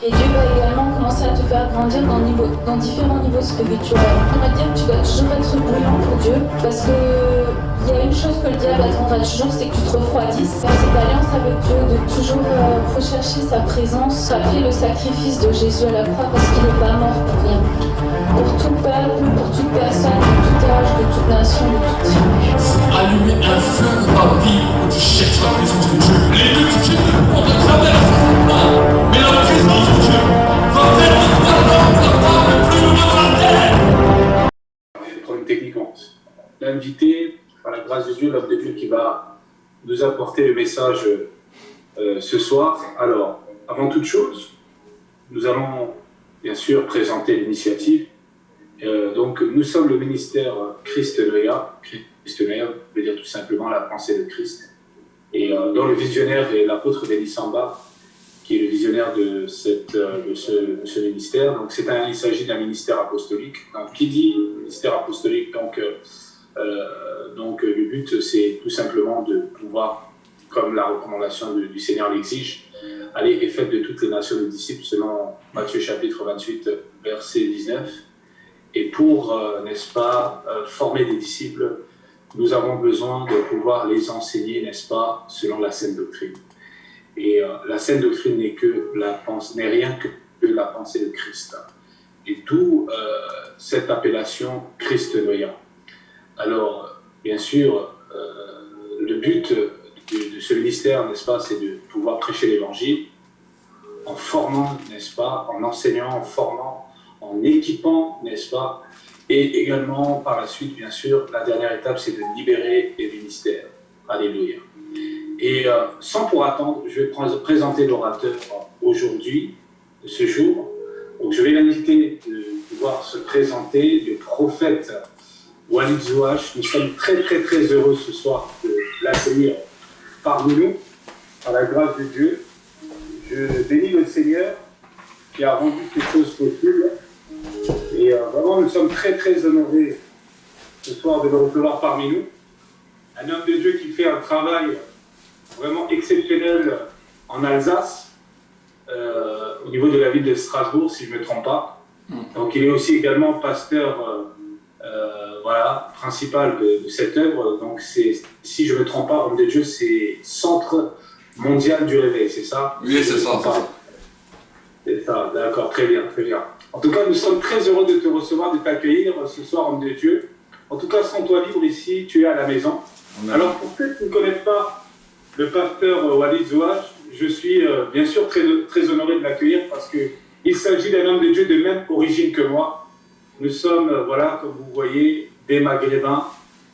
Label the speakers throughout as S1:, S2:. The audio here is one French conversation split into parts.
S1: Et Dieu va également commencer à te faire grandir dans différents niveaux spirituels. On va dire que tu dois toujours être bouillant pour Dieu, parce que il y a une chose que le diable attendra toujours, c'est que tu te refroidisses. Dans cette alliance avec Dieu, de toujours rechercher sa présence, rappeler le sacrifice de Jésus à la croix, parce qu'il n'est pas mort pour rien. Pour tout peuple, pour toute personne, de tout âge, de toute nation, de toute tribu.
S2: Allumer un feu dans ta vie où tu cherches la présence de Dieu. Les multitudes ne pourront te traverser pas, mais la présence de Dieu va faire de toi l'homme, la femme le plus heureux de la terre.
S3: Comme techniquement, l'invité, par la grâce de Dieu, l'homme de Dieu qui va nous apporter le message ce soir. Alors, avant toute chose, nous allons bien sûr présenter l'initiative. Donc, nous sommes le ministère Christ Noia. Christ Noia veut dire tout simplement la pensée de Christ. Et dont le visionnaire est l'apôtre Denis Samba, qui est le visionnaire de ce ministère. Donc, il s'agit d'un ministère apostolique. Donc, qui dit ministère apostolique, donc le but, c'est tout simplement de pouvoir, comme la recommandation du Seigneur l'exige, aller et faites de toutes les nations des disciples, selon Matthieu chapitre 28, verset 19. Et pour, n'est-ce pas, former des disciples, nous avons besoin de pouvoir les enseigner, n'est-ce pas, selon la saine doctrine. Et la saine doctrine n'est rien que la pensée de Christ. Et d'où cette appellation Christ Noia. Alors, bien sûr, le but de ce ministère, n'est-ce pas, c'est de pouvoir prêcher l'évangile en formant, n'est-ce pas, en enseignant, en formant, en équipant, n'est-ce pas, et également par la suite, bien sûr, la dernière étape, c'est de libérer les ministères. Alléluia. Et sans pour attendre, je vais présenter l'orateur aujourd'hui, de ce jour. Donc je vais l'inviter de pouvoir se présenter, le prophète Walid Zouach. Nous sommes très heureux ce soir de l'accueillir parmi nous, par la grâce de Dieu. Je bénis le Seigneur qui a rendu toutes choses possibles. Et vraiment, nous sommes très honorés ce soir de le recevoir parmi nous. Un homme de Dieu qui fait un travail vraiment exceptionnel en Alsace, au niveau de la ville de Strasbourg, si je ne me trompe pas. Donc il est aussi également pasteur principal de cette œuvre. Donc c'est, si je ne me trompe pas, homme de Dieu, c'est Centre Mondial du Réveil, c'est ça?
S4: Oui, c'est ça.
S3: C'est ça, d'accord, très bien. En tout cas, nous sommes très heureux de te recevoir, de t'accueillir ce soir, homme de Dieu. En tout cas, sens-toi libre ici, tu es à la maison. Amen. Alors, pour ceux qui ne connaissent pas le pasteur Walid Zouach, je suis bien sûr très honoré de l'accueillir parce qu'il s'agit d'un homme de Dieu de même origine que moi. Nous sommes, comme vous voyez, des Maghrébins.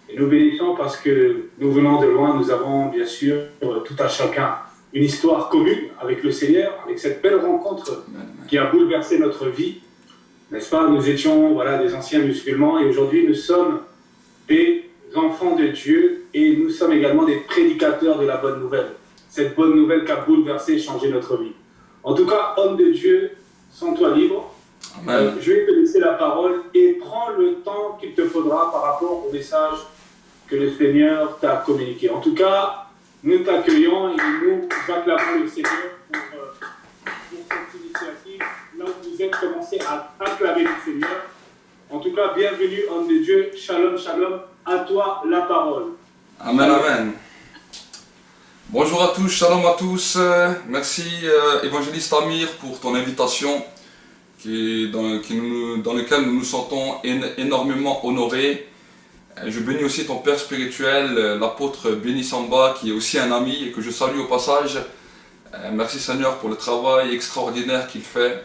S3: Et nous bénissons parce que nous venons de loin, nous avons bien sûr tout à chacun une histoire commune avec le Seigneur, avec cette belle rencontre qui a bouleversé notre vie. N'est-ce pas? Nous étions des anciens musulmans et aujourd'hui nous sommes des enfants de Dieu et nous sommes également des prédicateurs de la bonne nouvelle. Cette bonne nouvelle qui a bouleversé et changé notre vie. En tout cas, homme de Dieu, sens-toi libre. Je vais te laisser la parole et prends le temps qu'il te faudra par rapport au message que le Seigneur t'a communiqué. En tout cas, nous t'accueillons et nous acclamons le Seigneur pour cette initiative. Là où vous êtes commencé à acclamer le Seigneur. En tout cas, bienvenue, homme de Dieu. Shalom, shalom. À toi la parole.
S4: Amen. Bonjour à tous, shalom à tous. Merci, évangéliste Amir, pour ton invitation dans lequel nous nous sentons énormément honorés. Je bénis aussi ton père spirituel, l'apôtre Denis Samba, qui est aussi un ami et que je salue au passage. Merci Seigneur pour le travail extraordinaire qu'il fait.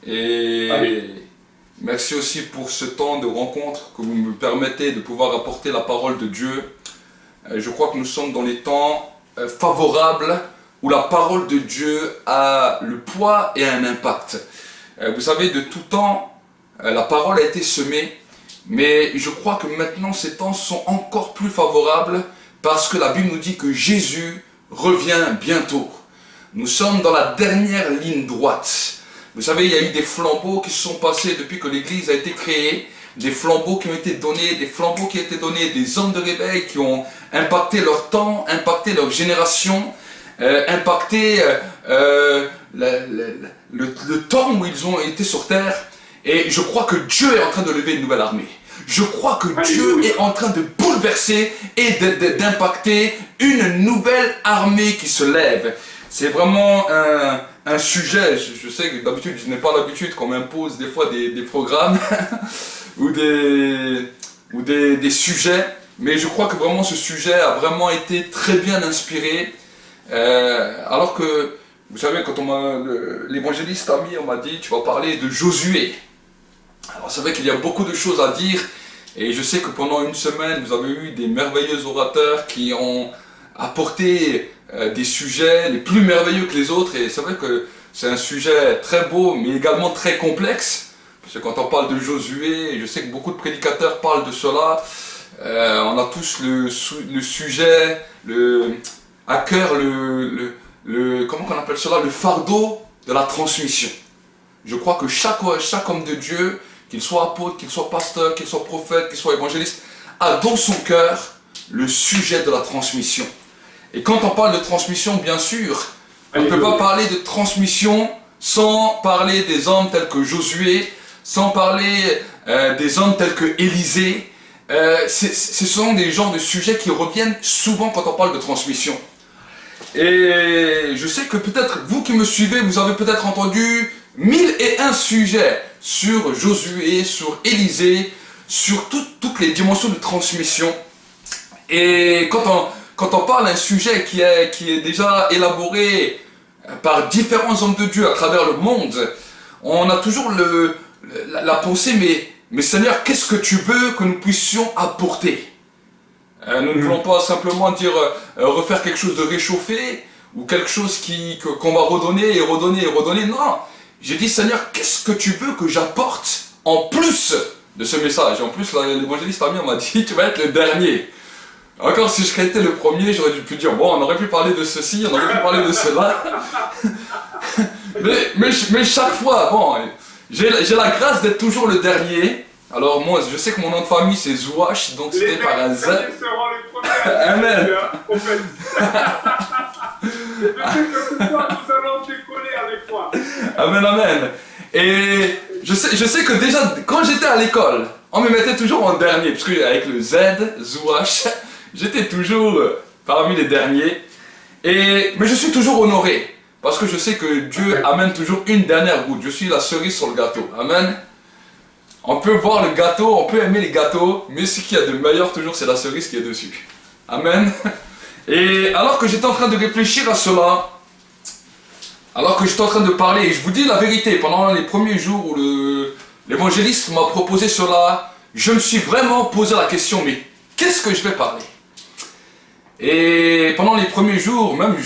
S4: Et merci aussi pour ce temps de rencontre que vous me permettez de pouvoir apporter la parole de Dieu. Je crois que nous sommes dans les temps favorables où la parole de Dieu a le poids et un impact. Vous savez, de tout temps, la parole a été semée. Mais je crois que maintenant ces temps sont encore plus favorables parce que la Bible nous dit que Jésus revient bientôt. Nous sommes dans la dernière ligne droite. Vous savez, il y a eu des flambeaux qui se sont passés depuis que l'Église a été créée, des flambeaux qui ont été donnés, des hommes de réveil qui ont impacté leur temps, impacté leur génération, impacté le temps où ils ont été sur terre. Et je crois que Dieu est en train de lever une nouvelle armée. Je crois que Dieu est en train de bouleverser et d'impacter une nouvelle armée qui se lève. C'est vraiment un sujet, je sais que d'habitude je n'ai pas l'habitude qu'on m'impose des fois des programmes ou des sujets, mais je crois que vraiment ce sujet a vraiment été très bien inspiré. Alors que, vous savez, quand l'évangéliste ami, on m'a dit, tu vas parler de Josué. Alors c'est vrai qu'il y a beaucoup de choses à dire, et je sais que pendant une semaine, vous avez eu des merveilleux orateurs qui ont apporté des sujets les plus merveilleux que les autres, et c'est vrai que c'est un sujet très beau, mais également très complexe, parce que quand on parle de Josué, je sais que beaucoup de prédicateurs parlent de cela, on a tous le sujet, à cœur, comment on appelle cela, le fardeau de la transmission. Je crois que chaque homme de Dieu, qu'il soit apôtre, qu'il soit pasteur, qu'il soit prophète, qu'il soit évangéliste, a dans son cœur le sujet de la transmission. Et quand on parle de transmission, bien sûr, on ne peut pas parler de transmission sans parler des hommes tels que Josué, sans parler des hommes tels que Élisée. Ce sont des genres de sujets qui reviennent souvent quand on parle de transmission. Et je sais que peut-être vous qui me suivez, vous avez peut-être entendu 1001 sujets sur Josué, sur Élisée, sur toutes les dimensions de transmission. Et quand on parle d'un sujet qui est déjà élaboré par différents hommes de Dieu à travers le monde, on a toujours la pensée, mais Seigneur, qu'est-ce que tu veux que nous puissions apporter? Nous ne voulons pas simplement dire refaire quelque chose de réchauffé ou quelque chose qu'on va redonner et redonner et redonner. Non, j'ai dit Seigneur, qu'est-ce que tu veux que j'apporte en plus de ce message? Et en plus, l'évangéliste ami m'a dit tu vas être le dernier. Encore si je serais été le premier, j'aurais pu dire bon, on aurait pu parler de ceci, on aurait pu parler de cela. mais chaque fois, bon, j'ai la grâce d'être toujours le dernier. Alors moi, je sais que mon nom de famille c'est Zouache, donc c'était par un Z. Amen. Amen, amen. Et je sais que déjà, quand j'étais à l'école, on me mettait toujours en dernier, parce que avec le Z, Zouache, j'étais toujours parmi les derniers. Mais je suis toujours honoré, parce que je sais que Dieu amène toujours une dernière goutte. Je suis la cerise sur le gâteau. Amen. On peut voir le gâteau, on peut aimer les gâteaux, mais ce qu'il y a de meilleur toujours, c'est la cerise qui est dessus. Amen. Et alors que j'étais en train de réfléchir à cela, alors que j'étais en train de parler, et je vous dis la vérité, pendant les premiers jours où l'évangéliste m'a proposé cela, je me suis vraiment posé la question, mais qu'est-ce que je vais parler? Et pendant les premiers jours, même,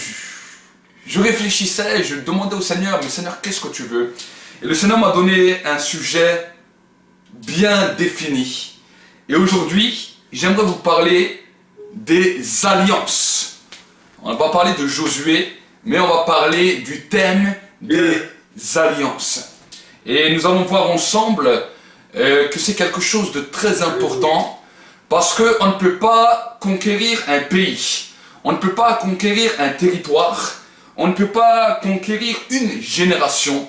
S4: je réfléchissais, je demandais au Seigneur, mais Seigneur, qu'est-ce que tu veux? Et le Seigneur m'a donné un sujet bien défini. Et aujourd'hui, j'aimerais vous parler des alliances. On va pas parler de Josué, mais on va parler du thème des alliances. Et nous allons voir ensemble que c'est quelque chose de très important, parce qu'on ne peut pas conquérir un pays, on ne peut pas conquérir un territoire, on ne peut pas conquérir une génération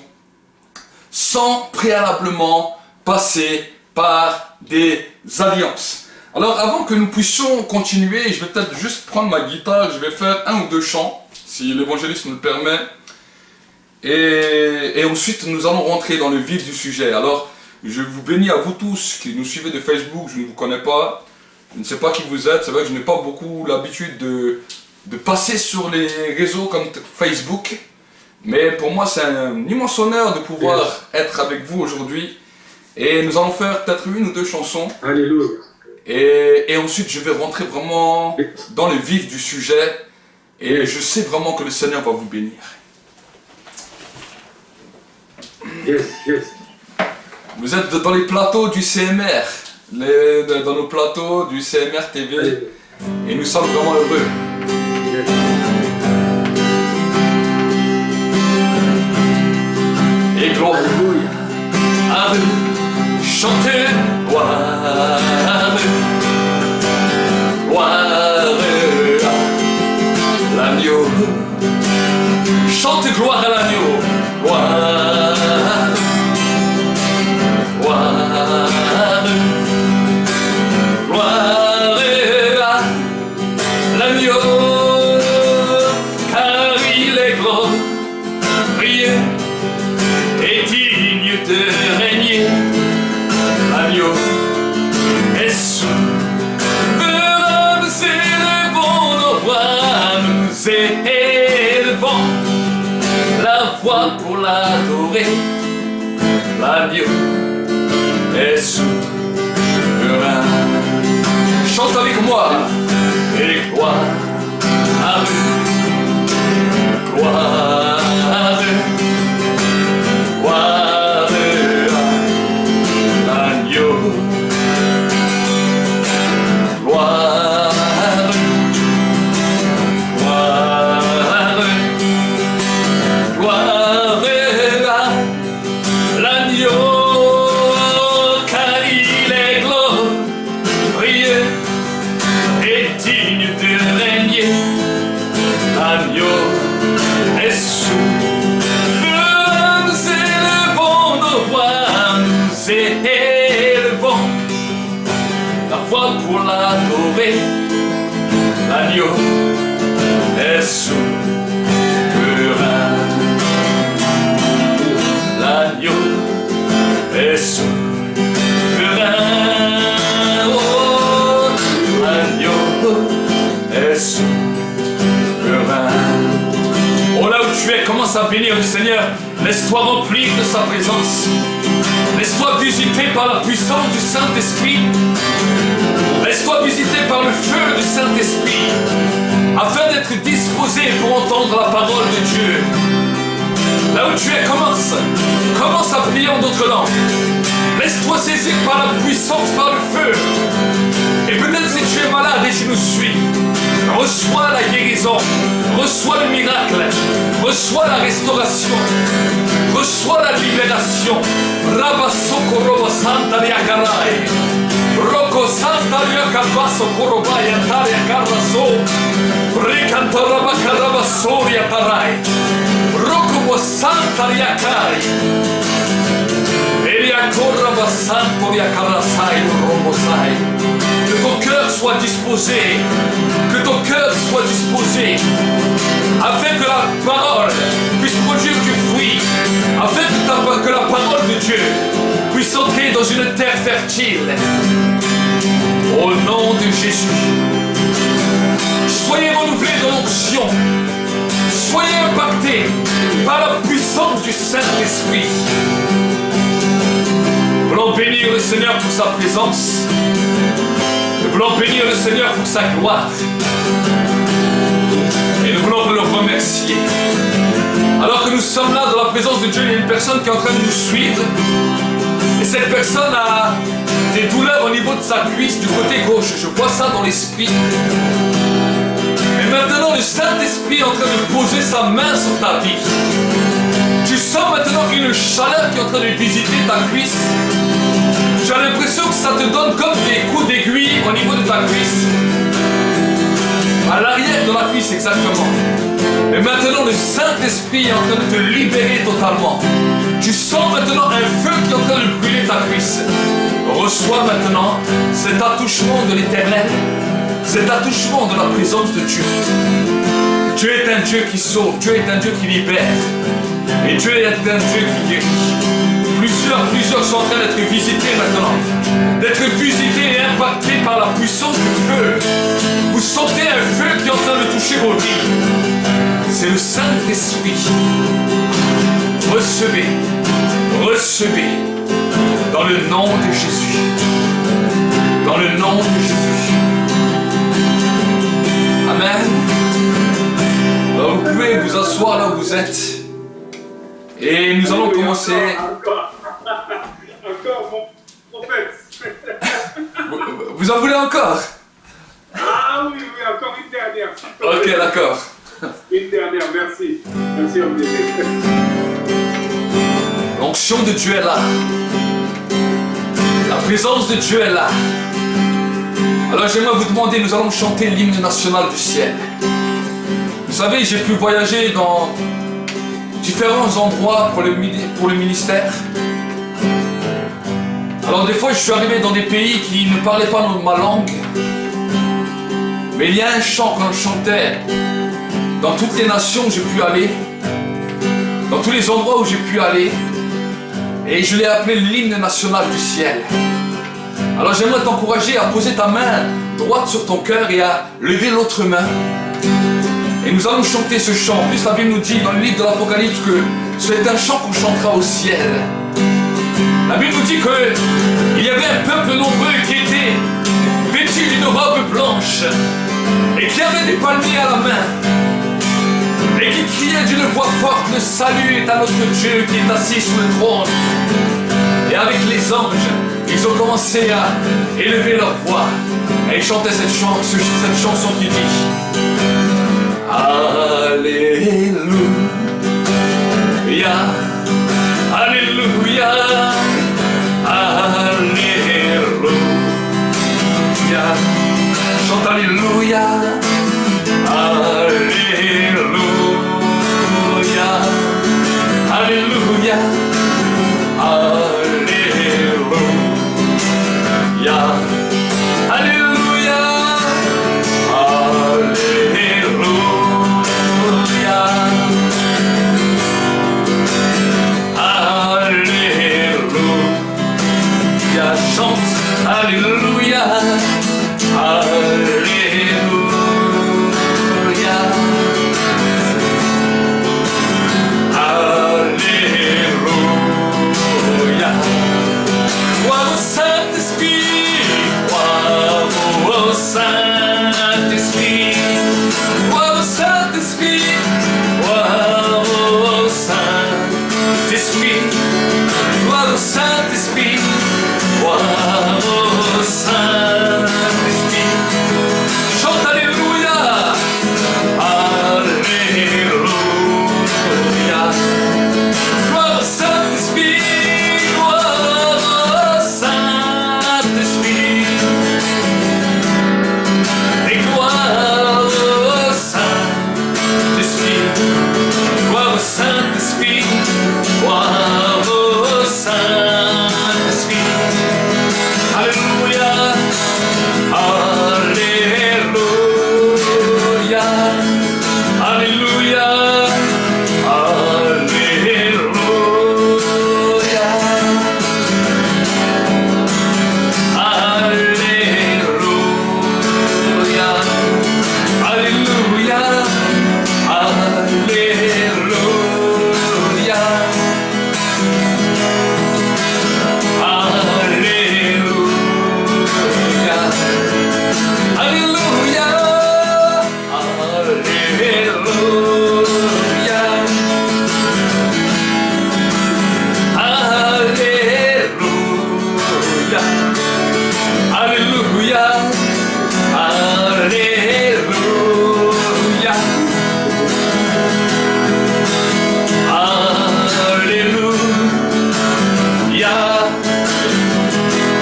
S4: sans préalablement passer par des alliances. Alors avant que nous puissions continuer, je vais peut-être juste prendre ma guitare, je vais faire un ou deux chants, si l'évangéliste nous le permet, et ensuite nous allons rentrer dans le vif du sujet. Alors je vous bénis à vous tous qui nous suivez de Facebook, je ne vous connais pas, je ne sais pas qui vous êtes, c'est vrai que je n'ai pas beaucoup l'habitude de passer sur les réseaux comme Facebook, mais pour moi c'est un immense honneur de pouvoir être avec vous aujourd'hui. Et nous allons faire peut-être une ou deux chansons.
S3: Alléluia.
S4: Et ensuite, je vais rentrer vraiment dans le vif du sujet. Et je sais vraiment que le Seigneur va vous bénir.
S3: Yes, yes.
S4: Vous êtes dans les plateaux du CMR. Dans nos plateaux du CMR TV.
S3: Alléluia.
S4: Et nous sommes vraiment heureux.
S3: Yes.
S4: Et gloire à vous. Chantez gloire, gloire à l'agneau. Chantez gloire à l'agneau, gloire
S2: de régner. L'agneau est souverain, nous élevons nos voix, nous élevons la voix pour l'adorer. L'agneau est souverain. Chante avec moi. Et gloire à Dieu, gloire à Dieu, gloire à l'agneau, gloire à Dieu, gloire à Dieu, gloire à l'agneau, car il est glorieux et digne de régner. L'agneau est souverain, nous élevons nos voix, nous élevons la voix pour l'adorer. L'agneau est souverain, l'agneau est souverain, oh, l'agneau est souverain. Oh, là où tu es, commence à bénir le Seigneur. Laisse-toi remplir de sa présence. Laisse-toi visiter par la puissance du Saint-Esprit. Laisse-toi visiter par le feu du Saint-Esprit, afin d'être disposé pour entendre la parole de Dieu. Là où tu es, commence à prier en d'autres langues. Laisse-toi saisir par la puissance, par le feu. Et peut-être si tu es malade et tu nous suis, reçois la guérison, reçois le miracle, reçois la restauration, reçois la libération. Rabasoko robo santa liakarai, roko santa liakabaso korobaya taria karaso, rikantorabaka rabasoria tarai, roko bo santa liakai, eliakoraba santo liakarasai robosai. Que ton cœur soit disposé, que ton cœur soit disposé, afin que la parole puisse produire du fruit, afin que la parole de Dieu puisse entrer dans une terre fertile. Au nom de Jésus, soyez renouvelés dans l'onction, soyez impactés par la puissance du Saint-Esprit. Nous voulons bénir le Seigneur pour sa présence. Nous voulons bénir le Seigneur pour sa gloire. Et nous voulons le remercier. Alors que nous sommes là dans la présence de Dieu, il y a une personne qui est en train de nous suivre. Et cette personne a des douleurs au niveau de sa cuisse du côté gauche. Je vois ça dans l'esprit. Et maintenant, le Saint-Esprit est en train de poser sa main sur ta vie. Tu sens maintenant une chaleur qui est en train de visiter ta cuisse. Tu as l'impression que ça te donne comme des coups d'aiguille au niveau de ta cuisse. À l'arrière de la cuisse exactement. Et maintenant le Saint-Esprit est en train de te libérer totalement. Tu sens maintenant un feu qui est en train de brûler ta cuisse. Reçois maintenant cet attouchement de l'Éternel, cet attouchement de la présence de Dieu. Dieu est un Dieu qui sauve, Dieu est un Dieu qui libère. Et Dieu est un Dieu qui guérit. Plusieurs sont en train d'être visités maintenant. D'être visités et impactés par la puissance du feu. Vous sentez un feu qui est en train de toucher vos vies. C'est le Saint-Esprit. Recevez, recevez. Dans le nom de Jésus. Dans le nom de Jésus. Amen. Alors vous pouvez vous asseoir là où vous êtes. Et nous allons commencer.
S3: Encore, mon prophète.
S4: Vous en voulez encore?
S3: Ah oui, encore une dernière.
S4: Ok, d'accord.
S3: Une dernière, merci. Merci, homme de Dieu.
S4: L'onction de Dieu est là. La présence de Dieu est là. Alors j'aimerais vous demander, nous allons chanter l'hymne national du ciel. Vous savez, j'ai pu voyager dans différents endroits pour le ministère. Alors des fois je suis arrivé dans des pays qui ne parlaient pas ma langue. Mais il y a un chant qu'on chantait dans toutes les nations où j'ai pu aller, dans tous les endroits où j'ai pu aller. Et je l'ai appelé l'hymne national du ciel. Alors j'aimerais t'encourager à poser ta main droite sur ton cœur et à lever l'autre main. Et nous allons chanter ce chant. En plus, la Bible nous dit dans le livre de l'Apocalypse que c'est un chant qu'on chantera au ciel. La Bible nous dit qu'il y avait un peuple nombreux qui était vêtu d'une robe blanche et qui avait des palmiers à la main et qui criait d'une voix forte: le salut est à notre Dieu qui est assis sur le trône. Et avec les anges, ils ont commencé à élever leur voix et ils chantaient cette chanson qui dit: Alléluia, Alléluia, Alléluia. Chante Alléluia, Alléluia, Alléluia, Alléluia, Alléluia, Alléluia, chante Alléluia, Alléluia, Alléluia. Gloire au Saint-Esprit, gloire au Saint-Esprit, gloire au Saint-Esprit, gloire au Saint-Esprit, gloire au Saint-Esprit, gloire au Saint-Esprit. Chante Alléluia, Alléluia. Gloire au Saint-Esprit, gloire au Saint-Esprit, et gloire au Saint-Esprit, gloire au Saint-Esprit, gloire au Saint-Esprit. Alléluia, Alléluia, Alléluia, Alléluia, Alléluia, Alléluia, Alléluia, Alléluia, Alléluia.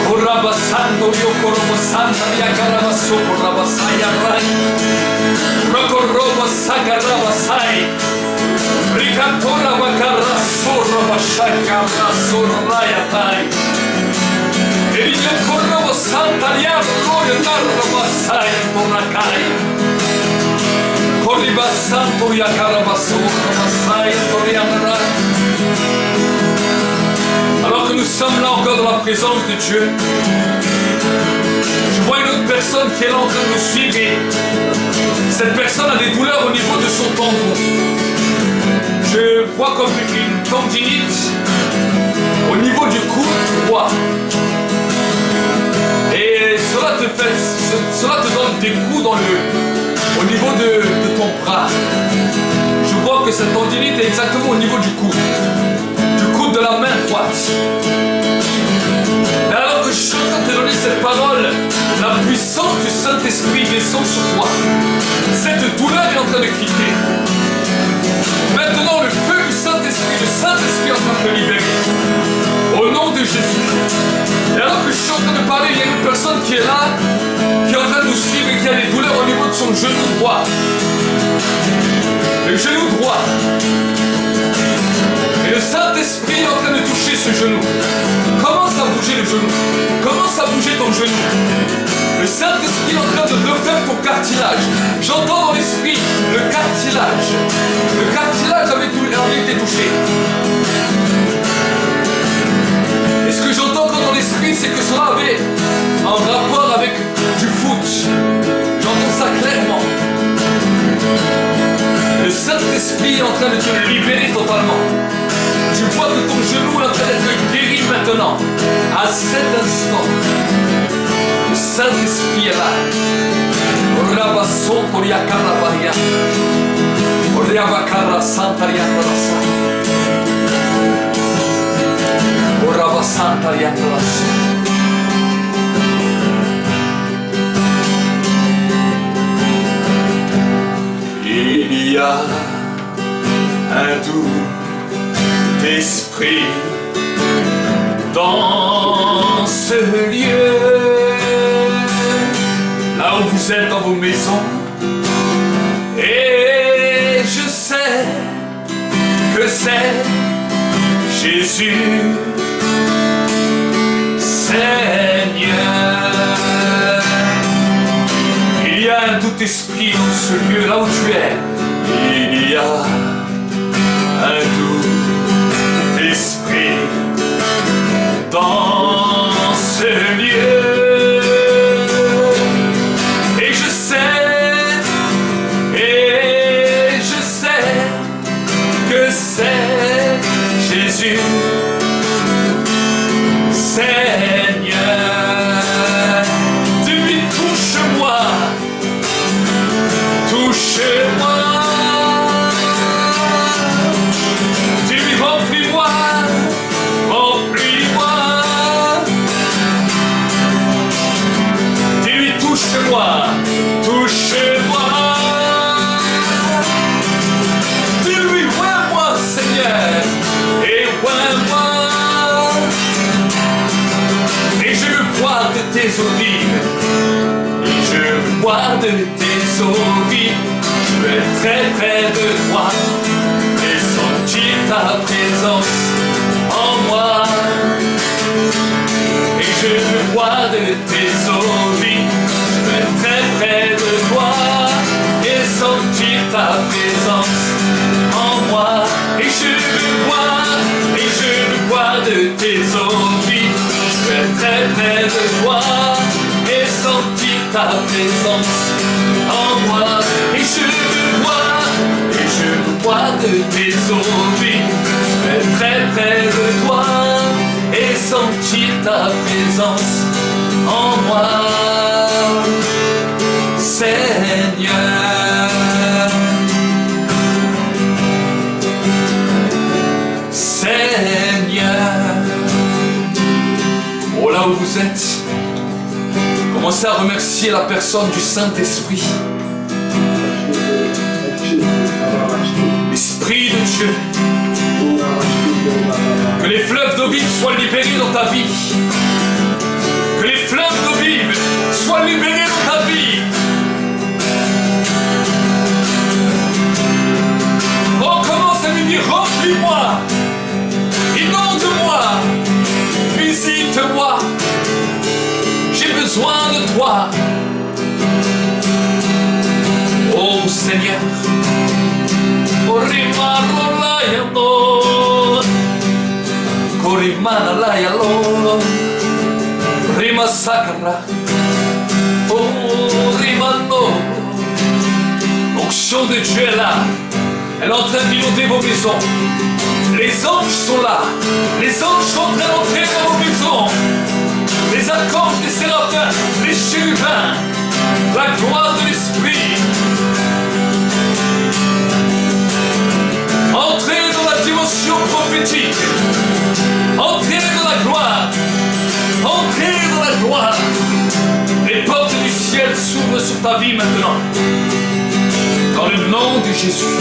S4: Corrabasando yo corrobosanda ya carabaso corrabasaya ray. Rocorroba sacarabasai. Ricatora bacarra sorra bashaca sorra rayatai. Il corrobo santa ya royo narrabasai poracai. Corribasanto ya carabaso corrabasai torianarai. Alors que nous sommes là encore dans la présence de Dieu, je vois une autre personne qui est là en train de nous suivre et cette personne a des douleurs au niveau de son tendon. Je vois comme une tendinite au niveau du cou droit. Et cela te donne des coups au niveau de ton bras. Je vois que cette tendinite est exactement au niveau du coude de la main droite. Et alors que je suis en train de te donner cette parole, la puissance du Saint-Esprit descend sur toi. Cette douleur est en train de quitter. Maintenant, le feu du Saint-Esprit, le Saint-Esprit est en train de te libérer. Au nom de Jésus. Et alors que je suis en train de parler, il y a une personne qui est là, qui est en train de nous suivre et qui a des douleurs au niveau de son genou droit. Le genou droit. Et le Saint-Esprit est en train de toucher ce genou. Commence à bouger le genou. Commence à bouger ton genou. Le Saint-Esprit est en train de refaire ton cartilage. J'entends dans l'esprit le cartilage. Le cartilage avait été touché. maintenant, à cet instant, le Saint-Esprit est là. Rabasso Poriakara Baria, Oriavakara Santariandarasa, Oravasantariandarasa. Il y a un doux esprit dans ce lieu, là où vous êtes dans vos maisons, et je sais que c'est Jésus, Seigneur. Il y a un doux esprit dans ce lieu, là où tu es. Il y a un doux esprit dans ce lieu, et je sais que c'est Jésus, Seigneur. Dis-lui, touche-moi, touche-moi. Dis-lui, remplis-moi, remplis-moi. Dis-lui, touche-moi, touche-moi. Dis-lui, oins-moi, Seigneur, et oins-moi. Et je veux boire de tes eaux vives, et je veux boire de tes eaux vives. Je veux être très près de toi et sentir ta présence en moi. Et je veux boire de tes eaux vives. Je veux être très près de toi et sentir ta présence en moi. Et je veux boire de tes eaux vives. Je veux être très près de toi et sentir ta présence en moi. Et je veux boire de tes eaux vives. Je veux être très près de toi et sentir ta présence en moi, Seigneur. Seigneur. Oh, là où vous êtes, commencez à remercier la personne du Saint-Esprit. L'Esprit de Dieu. Que les fleuves d'eau vive soient libérés dans ta vie. Que les fleuves d'eau vive soient libérés dans ta vie. Oh, commence à lui dire, remplis-moi, inonde-moi, visite-moi. J'ai besoin de toi. Oh Seigneur. Korimana layalo, rima sakara, oh rimano. L'onction de Dieu est là, elle est en train d'inonder vos maisons. Les anges sont là, les anges sont en train d'entrer dans vos maisons. Les archanges, les séraphins, les chérubins, la gloire de l'Esprit. Entrez dans la dimension prophétique. Entrez dans la gloire. Entrez dans la gloire. Les portes du ciel s'ouvrent sur ta vie maintenant. Dans le nom de Jésus.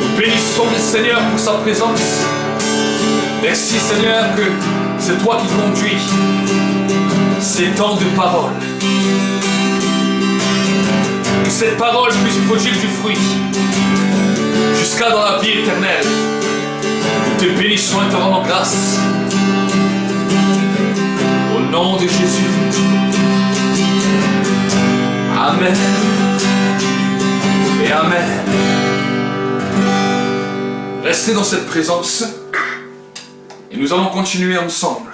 S4: Nous bénissons le Seigneur pour sa présence. Merci Seigneur que c'est toi qui conduis ces temps de parole. Que cette parole puisse produire du fruit jusqu'à dans la vie éternelle. Nous te bénissons et te rendons grâce. Au nom de Jésus. Amen. Et Amen. Restez dans cette présence et nous allons continuer ensemble.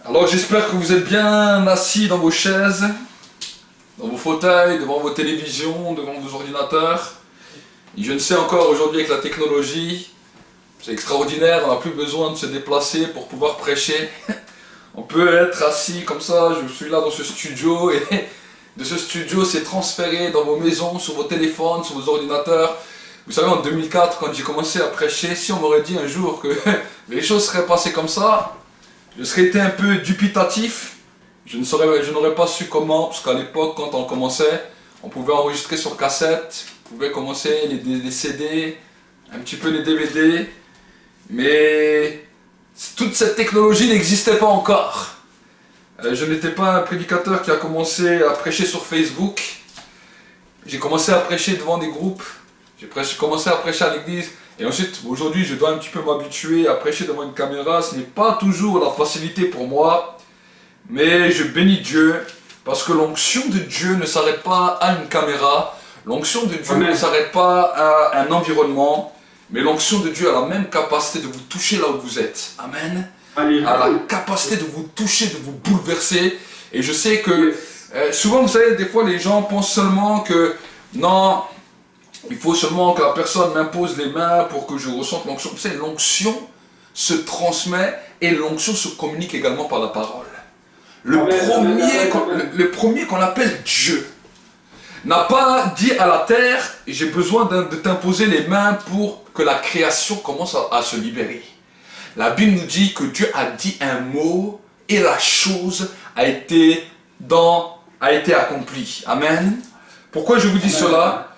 S4: Alors j'espère que vous êtes bien assis dans vos chaises, dans vos fauteuils, devant vos télévisions, devant vos ordinateurs. Je ne sais encore aujourd'hui avec la technologie, c'est extraordinaire, on n'a plus besoin de se déplacer pour pouvoir prêcher. On peut être assis comme ça, je suis là dans ce studio et de ce studio c'est transféré dans vos maisons, sur vos téléphones, sur vos ordinateurs. Vous savez, en 2004, quand j'ai commencé à prêcher, si on m'aurait dit un jour que les choses seraient passées comme ça, je serais été un peu dubitatif. Je n'aurais pas su comment, parce qu'à l'époque, quand on commençait, on pouvait enregistrer sur cassette, on pouvait commencer les CD, un petit peu les DVD, mais toute cette technologie n'existait pas encore. Je n'étais pas un prédicateur qui a commencé à prêcher sur Facebook. J'ai commencé à prêcher devant des groupes, j'ai commencé à prêcher à l'église, et ensuite, aujourd'hui, je dois un petit peu m'habituer à prêcher devant une caméra. Ce n'est pas toujours la facilité pour moi, mais je bénis Dieu, parce que l'onction de Dieu ne s'arrête pas à une caméra, l'onction de Dieu ne s'arrête pas à un environnement, mais l'onction de Dieu a la même capacité de vous toucher là où vous êtes. Amen. A la capacité de vous toucher, de vous bouleverser. Et je sais que souvent, vous savez, des fois les gens pensent seulement que non, il faut seulement que la personne m'impose les mains pour que je ressente l'onction. Vous savez, l'onction se transmet et l'onction se communique également par la parole. Le premier qu'on appelle Dieu n'a pas dit à la terre, j'ai besoin de t'imposer les mains pour que la création commence à se libérer. La Bible nous dit que Dieu a dit un mot et la chose a été accomplie. Amen. Pourquoi je vous dis cela?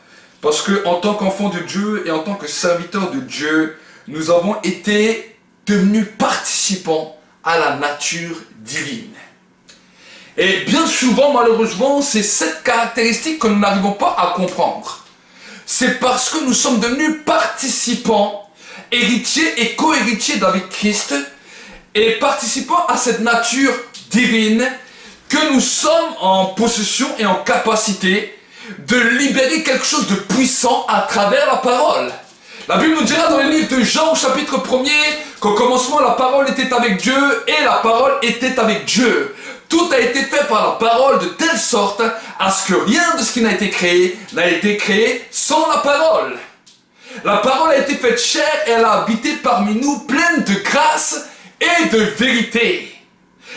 S4: Parce qu'en tant qu'enfant de Dieu et en tant que serviteur de Dieu, nous avons été devenus participants à la nature divine. Et bien souvent, malheureusement, c'est cette caractéristique que nous n'arrivons pas à comprendre. C'est parce que nous sommes devenus participants, héritiers et co-héritiers d'avec Christ, et participants à cette nature divine, que nous sommes en possession et en capacité de libérer quelque chose de puissant à travers la parole. La Bible nous dira dans le livre de Jean, chapitre 1er, qu'au commencement, la parole était avec Dieu et la parole était avec Dieu. Tout a été fait par la parole de telle sorte à ce que rien de ce qui n'a été créé sans la parole. La parole a été faite chair et elle a habité parmi nous pleine de grâce et de vérité.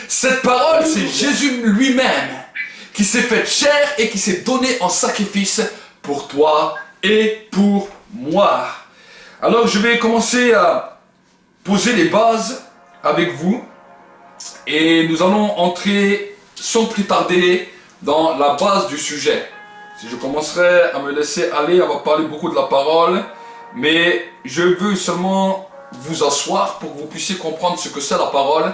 S4: Cette parole, c'est Jésus lui-même qui s'est fait chair et qui s'est donné en sacrifice pour toi et pour moi. Alors je vais commencer à poser les bases avec vous et nous allons entrer sans plus tarder dans la base du sujet. Si je commencerai à me laisser aller, on va parler beaucoup de la parole, mais je veux seulement vous asseoir pour que vous puissiez comprendre ce que c'est la parole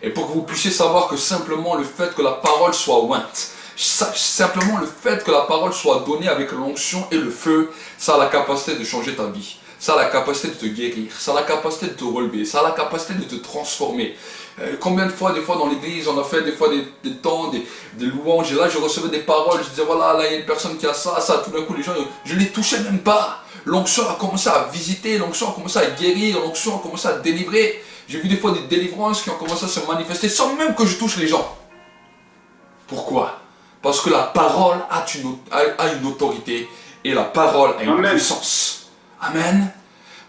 S4: et pour que vous puissiez savoir que simplement le fait que la parole soit ointe, simplement le fait que la parole soit donnée avec l'onction et le feu, ça a la capacité de changer ta vie. Ça a la capacité de te guérir, ça a la capacité de te relever, ça a la capacité de te transformer. Combien de fois, dans l'église, on a fait des fois des temps, des louanges, et là je recevais des paroles, je disais voilà, là il y a une personne qui a ça, tout d'un coup les gens, je ne les touchais même pas. L'onction a commencé à visiter, l'onction a commencé à guérir, l'onction a commencé à délivrer. J'ai vu des fois des délivrances qui ont commencé à se manifester sans même que je touche les gens. Pourquoi? Parce que la parole a une autorité et la parole a une puissance. Amen.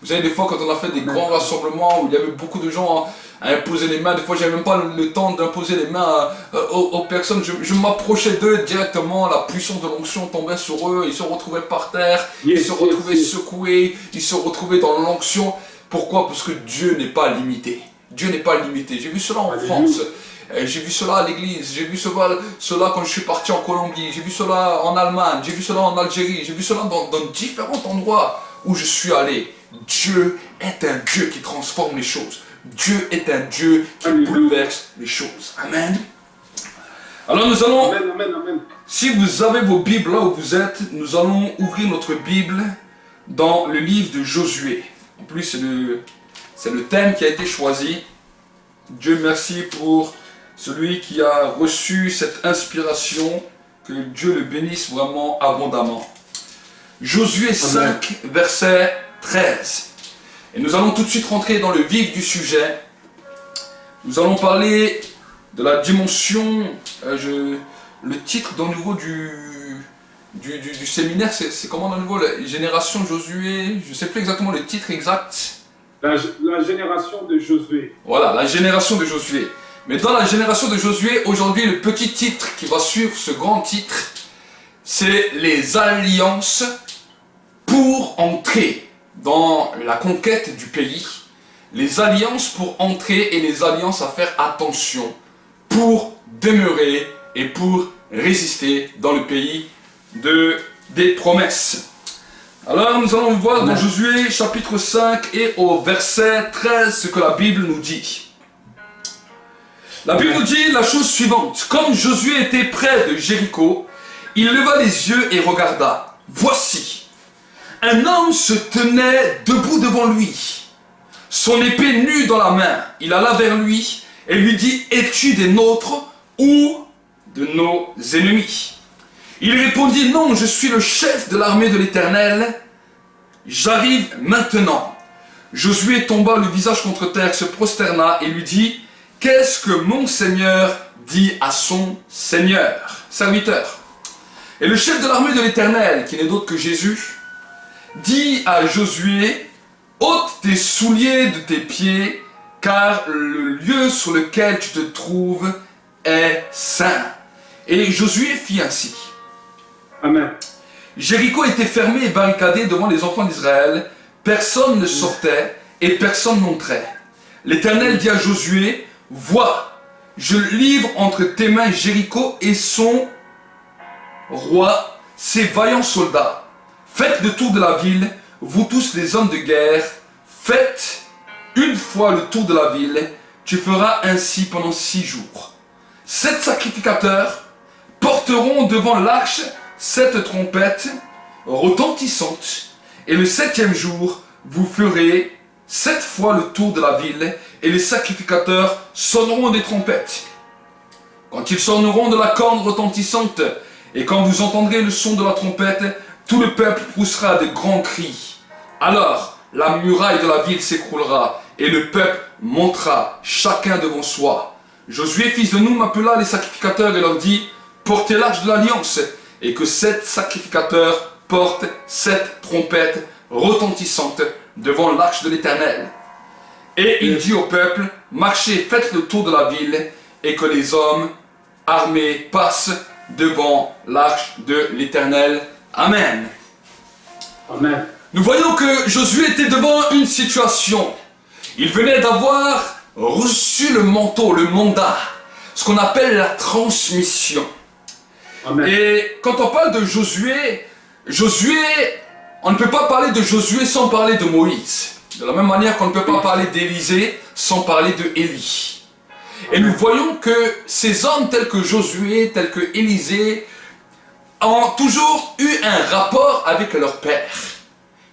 S4: Vous savez, des fois, quand on a fait des grands rassemblements où il y avait beaucoup de gens à imposer les mains, des fois, j'avais même pas le temps d'imposer les mains aux personnes. Je m'approchais d'eux directement, la puissance de l'onction tombait sur eux, ils se retrouvaient par terre, ils se retrouvaient secoués, ils se retrouvaient dans l'onction. Pourquoi? Parce que Dieu n'est pas limité. Dieu n'est pas limité. J'ai vu cela en France. J'ai vu cela à l'église, j'ai vu cela quand je suis parti en Colombie, j'ai vu cela en Allemagne, j'ai vu cela en Algérie, j'ai vu cela dans différents endroits où je suis allé. Dieu est un Dieu qui transforme les choses. Dieu est un Dieu qui bouleverse les choses. Amen. Alors nous allons, si vous avez vos Bibles là où vous êtes, nous allons ouvrir notre Bible dans le livre de Josué. En plus c'est le thème qui a été choisi. Dieu merci pour celui qui a reçu cette inspiration, que Dieu le bénisse vraiment abondamment. Josué 5, verset 13. Et nous allons tout de suite rentrer dans le vif du sujet. Nous allons parler de la dimension, le titre dans le niveau du séminaire, c'est comment dans le nouveau, la génération Josué, je ne sais plus exactement le titre exact.
S5: La génération de Josué.
S4: Voilà, la génération de Josué. Mais dans la génération de Josué, aujourd'hui, le petit titre qui va suivre ce grand titre, c'est les alliances pour entrer dans la conquête du pays. Les alliances pour entrer et les alliances à faire attention pour demeurer et pour résister dans le pays des promesses. Alors nous allons voir dans Josué chapitre 5 et au verset 13 ce que la Bible nous dit. La Bible nous dit la chose suivante. Comme Josué était près de Jéricho, il leva les yeux et regarda. Voici, un homme se tenait debout devant lui, son épée nue dans la main. Il alla vers lui et lui dit, es-tu des nôtres ou de nos ennemis? Il répondit, non, je suis le chef de l'armée de l'Éternel, j'arrive maintenant. Josué tomba le visage contre terre, se prosterna et lui dit, qu'est-ce que mon Seigneur dit à son Seigneur, serviteur? Et le chef de l'armée de l'Éternel, qui n'est d'autre que Jésus, dit à Josué, ôte tes souliers de tes pieds, car le lieu sur lequel tu te trouves est saint. Et Josué fit ainsi.
S5: Amen.
S4: Jéricho était fermé et barricadé devant les enfants d'Israël. Personne ne sortait et personne n'entrait. L'Éternel dit à Josué, vois, je livre entre tes mains Jéricho et son roi, ses vaillants soldats. Faites le tour de la ville, vous tous les hommes de guerre. Faites une fois le tour de la ville. Tu feras ainsi pendant 6 jours. 7 sacrificateurs porteront devant l'arche 7 trompettes retentissantes. Et le 7e jour, vous ferez 7 fois le tour de la ville. Et les sacrificateurs sonneront des trompettes. Quand ils sonneront de la corne retentissante, et quand vous entendrez le son de la trompette, tout le peuple poussera de grands cris. Alors, la muraille de la ville s'écroulera, et le peuple montera, chacun devant soi. Josué, fils de Noum, appela les sacrificateurs et leur dit, portez l'arche de l'alliance, et que 7 sacrificateurs portent 7 trompettes retentissantes devant l'arche de l'Éternel. Et il dit au peuple, marchez, faites le tour de la ville, et que les hommes armés passent devant l'arche de l'Éternel. Amen.
S5: Amen.
S4: Nous voyons que Josué était devant une situation. Il venait d'avoir reçu le manteau, le mandat, ce qu'on appelle la transmission.
S5: Amen.
S4: Et quand on parle de Josué, on ne peut pas parler de Josué sans parler de Moïse. De la même manière qu'on ne peut pas parler d'Élisée sans parler de Élie. Et nous voyons que ces hommes tels que Josué, tels que Élisée, ont toujours eu un rapport avec leur père.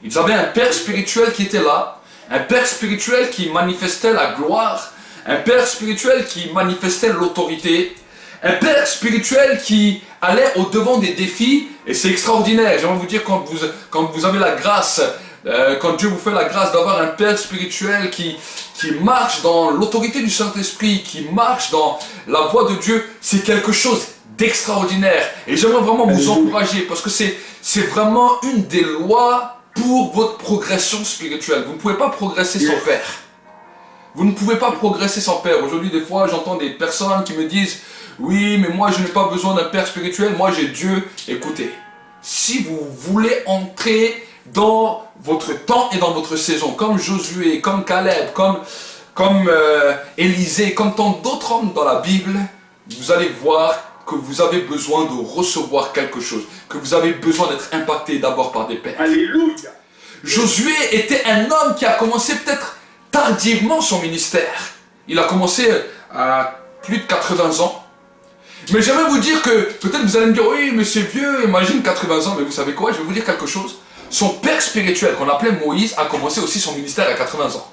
S4: Ils avaient un père spirituel qui était là, un père spirituel qui manifestait la gloire, un père spirituel qui manifestait l'autorité, un père spirituel qui allait au-devant des défis, et c'est extraordinaire. J'aimerais vous dire, quand vous avez la grâce, quand Dieu vous fait la grâce d'avoir un père spirituel qui marche dans l'autorité du Saint-Esprit, qui marche dans la voie de Dieu, c'est quelque chose d'extraordinaire. Et j'aimerais vraiment vous encourager, parce que c'est vraiment une des lois pour votre progression spirituelle. Vous ne pouvez pas progresser sans père. Vous ne pouvez pas progresser sans père. Aujourd'hui, des fois, j'entends des personnes qui me disent « Oui, mais moi, je n'ai pas besoin d'un père spirituel, moi, j'ai Dieu. » Écoutez, si vous voulez entrer dans votre temps et dans votre saison, comme Josué, comme Caleb, comme Élisée, comme tant d'autres hommes dans la Bible, vous allez voir que vous avez besoin de recevoir quelque chose, que vous avez besoin d'être impacté d'abord par des pères.
S5: Alléluia.
S4: Josué était un homme qui a commencé peut-être tardivement son ministère. Il a commencé à plus de 80 ans. Mais j'aimerais vous dire que, peut-être vous allez me dire, oui, mais c'est vieux, imagine 80 ans, mais vous savez quoi, je vais vous dire quelque chose. Son père spirituel, qu'on appelait Moïse, a commencé aussi son ministère à 80 ans.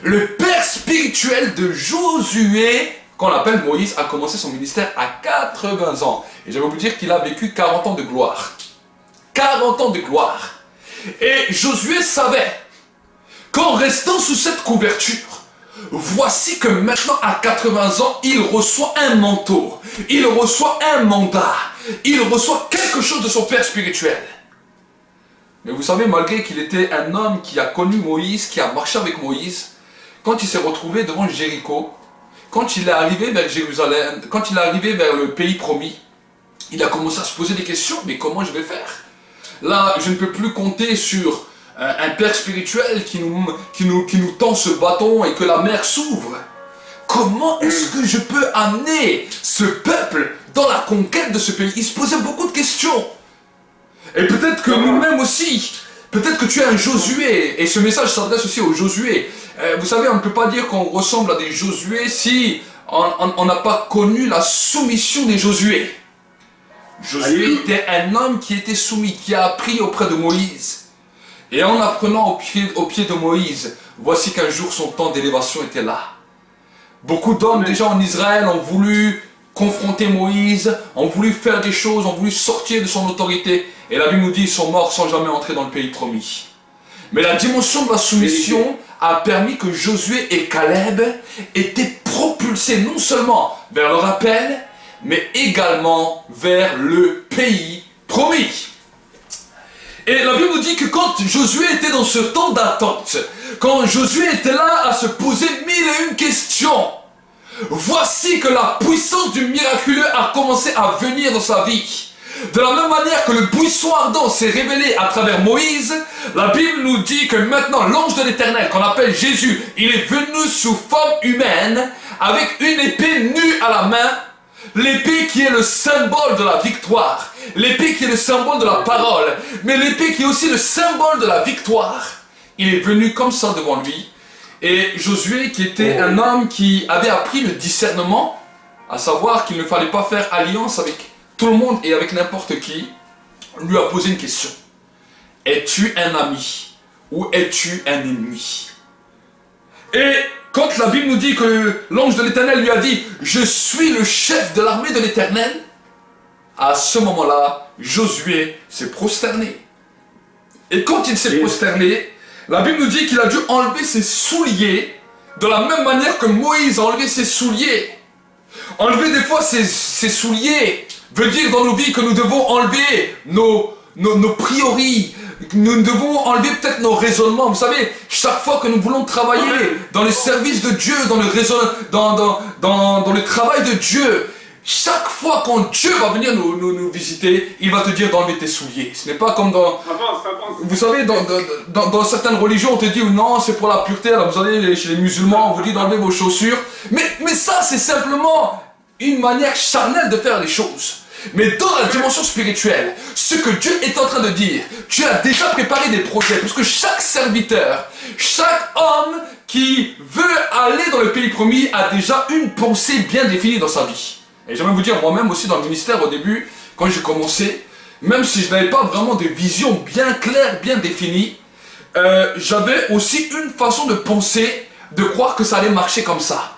S4: Le père spirituel de Josué, qu'on appelle Moïse, a commencé son ministère à 80 ans. Et je vais vous dire qu'il a vécu 40 ans de gloire. 40 ans de gloire. Et Josué savait qu'en restant sous cette couverture, voici que maintenant à 80 ans, il reçoit un manteau, il reçoit un mandat, il reçoit quelque chose de son père spirituel. Mais vous savez, malgré qu'il était un homme qui a connu Moïse, qui a marché avec Moïse, quand il s'est retrouvé devant Jéricho, quand il est arrivé vers Jérusalem, quand il est arrivé vers le pays promis, il a commencé à se poser des questions, mais comment je vais faire? Là, je ne peux plus compter sur un père spirituel qui nous tend ce bâton et que la mer s'ouvre. Comment est-ce que je peux amener ce peuple dans la conquête de ce pays? Il se posait beaucoup de questions. Et peut-être que nous-mêmes aussi, peut-être que tu es un Josué, et ce message s'adresse aussi aux Josué. Vous savez, on ne peut pas dire qu'on ressemble à des Josué si on n'a pas connu la soumission des Josué. Josué était un homme qui était soumis, qui a appris auprès de Moïse. Et en apprenant au pied de Moïse, voici qu'un jour son temps d'élévation était là. Beaucoup d'hommes déjà en Israël ont voulu confronter Moïse, ont voulu faire des choses, ont voulu sortir de son autorité. Et la Bible nous dit qu'ils sont morts sans jamais entrer dans le pays promis. Mais la dimension de la soumission a permis que Josué et Caleb étaient propulsés non seulement vers le rappel, mais également vers le pays promis. Et la Bible nous dit que quand Josué était dans ce temps d'attente, quand Josué était là à se poser 1001 questions, voici que la puissance du miraculeux a commencé à venir dans sa vie. De la même manière que le buisson ardent s'est révélé à travers Moïse, la Bible nous dit que maintenant l'ange de l'Éternel, qu'on appelle Jésus, il est venu sous forme humaine, avec une épée nue à la main, l'épée qui est le symbole de la victoire, l'épée qui est le symbole de la parole, mais l'épée qui est aussi le symbole de la victoire. Il est venu comme ça devant lui, et Josué, qui était un homme qui avait appris le discernement, à savoir qu'il ne fallait pas faire alliance avec tout le monde et avec n'importe qui, lui a posé une question. Es-tu un ami ou es-tu un ennemi? Et quand la Bible nous dit que l'ange de l'Éternel lui a dit « Je suis le chef de l'armée de l'Éternel », à ce moment-là, Josué s'est prosterné. Et quand il s'est prosterné, la Bible nous dit qu'il a dû enlever ses souliers de la même manière que Moïse a enlevé ses souliers. Enlever des fois ses souliers veut dire dans nos vies que nous devons enlever nos priori. Nous devons enlever peut-être nos raisonnements. Vous savez, chaque fois que nous voulons travailler dans le service de Dieu, dans le travail de Dieu, chaque fois quand Dieu va venir nous visiter, il va te dire d'enlever tes souliers. Ce n'est pas comme dans... Vous savez, dans certaines religions, on te dit non, c'est pour la pureté. Alors vous allez chez les musulmans, on vous dit d'enlever vos chaussures. Mais ça, c'est simplement une manière charnelle de faire les choses. Mais dans la dimension spirituelle, ce que Dieu est en train de dire, tu as déjà préparé des projets, parce que chaque serviteur, chaque homme qui veut aller dans le pays promis a déjà une pensée bien définie dans sa vie. Et j'aimerais vous dire, moi-même aussi dans le ministère au début, quand j'ai commencé, même si je n'avais pas vraiment de vision bien claire, bien définie, j'avais aussi une façon de penser, de croire que ça allait marcher comme ça.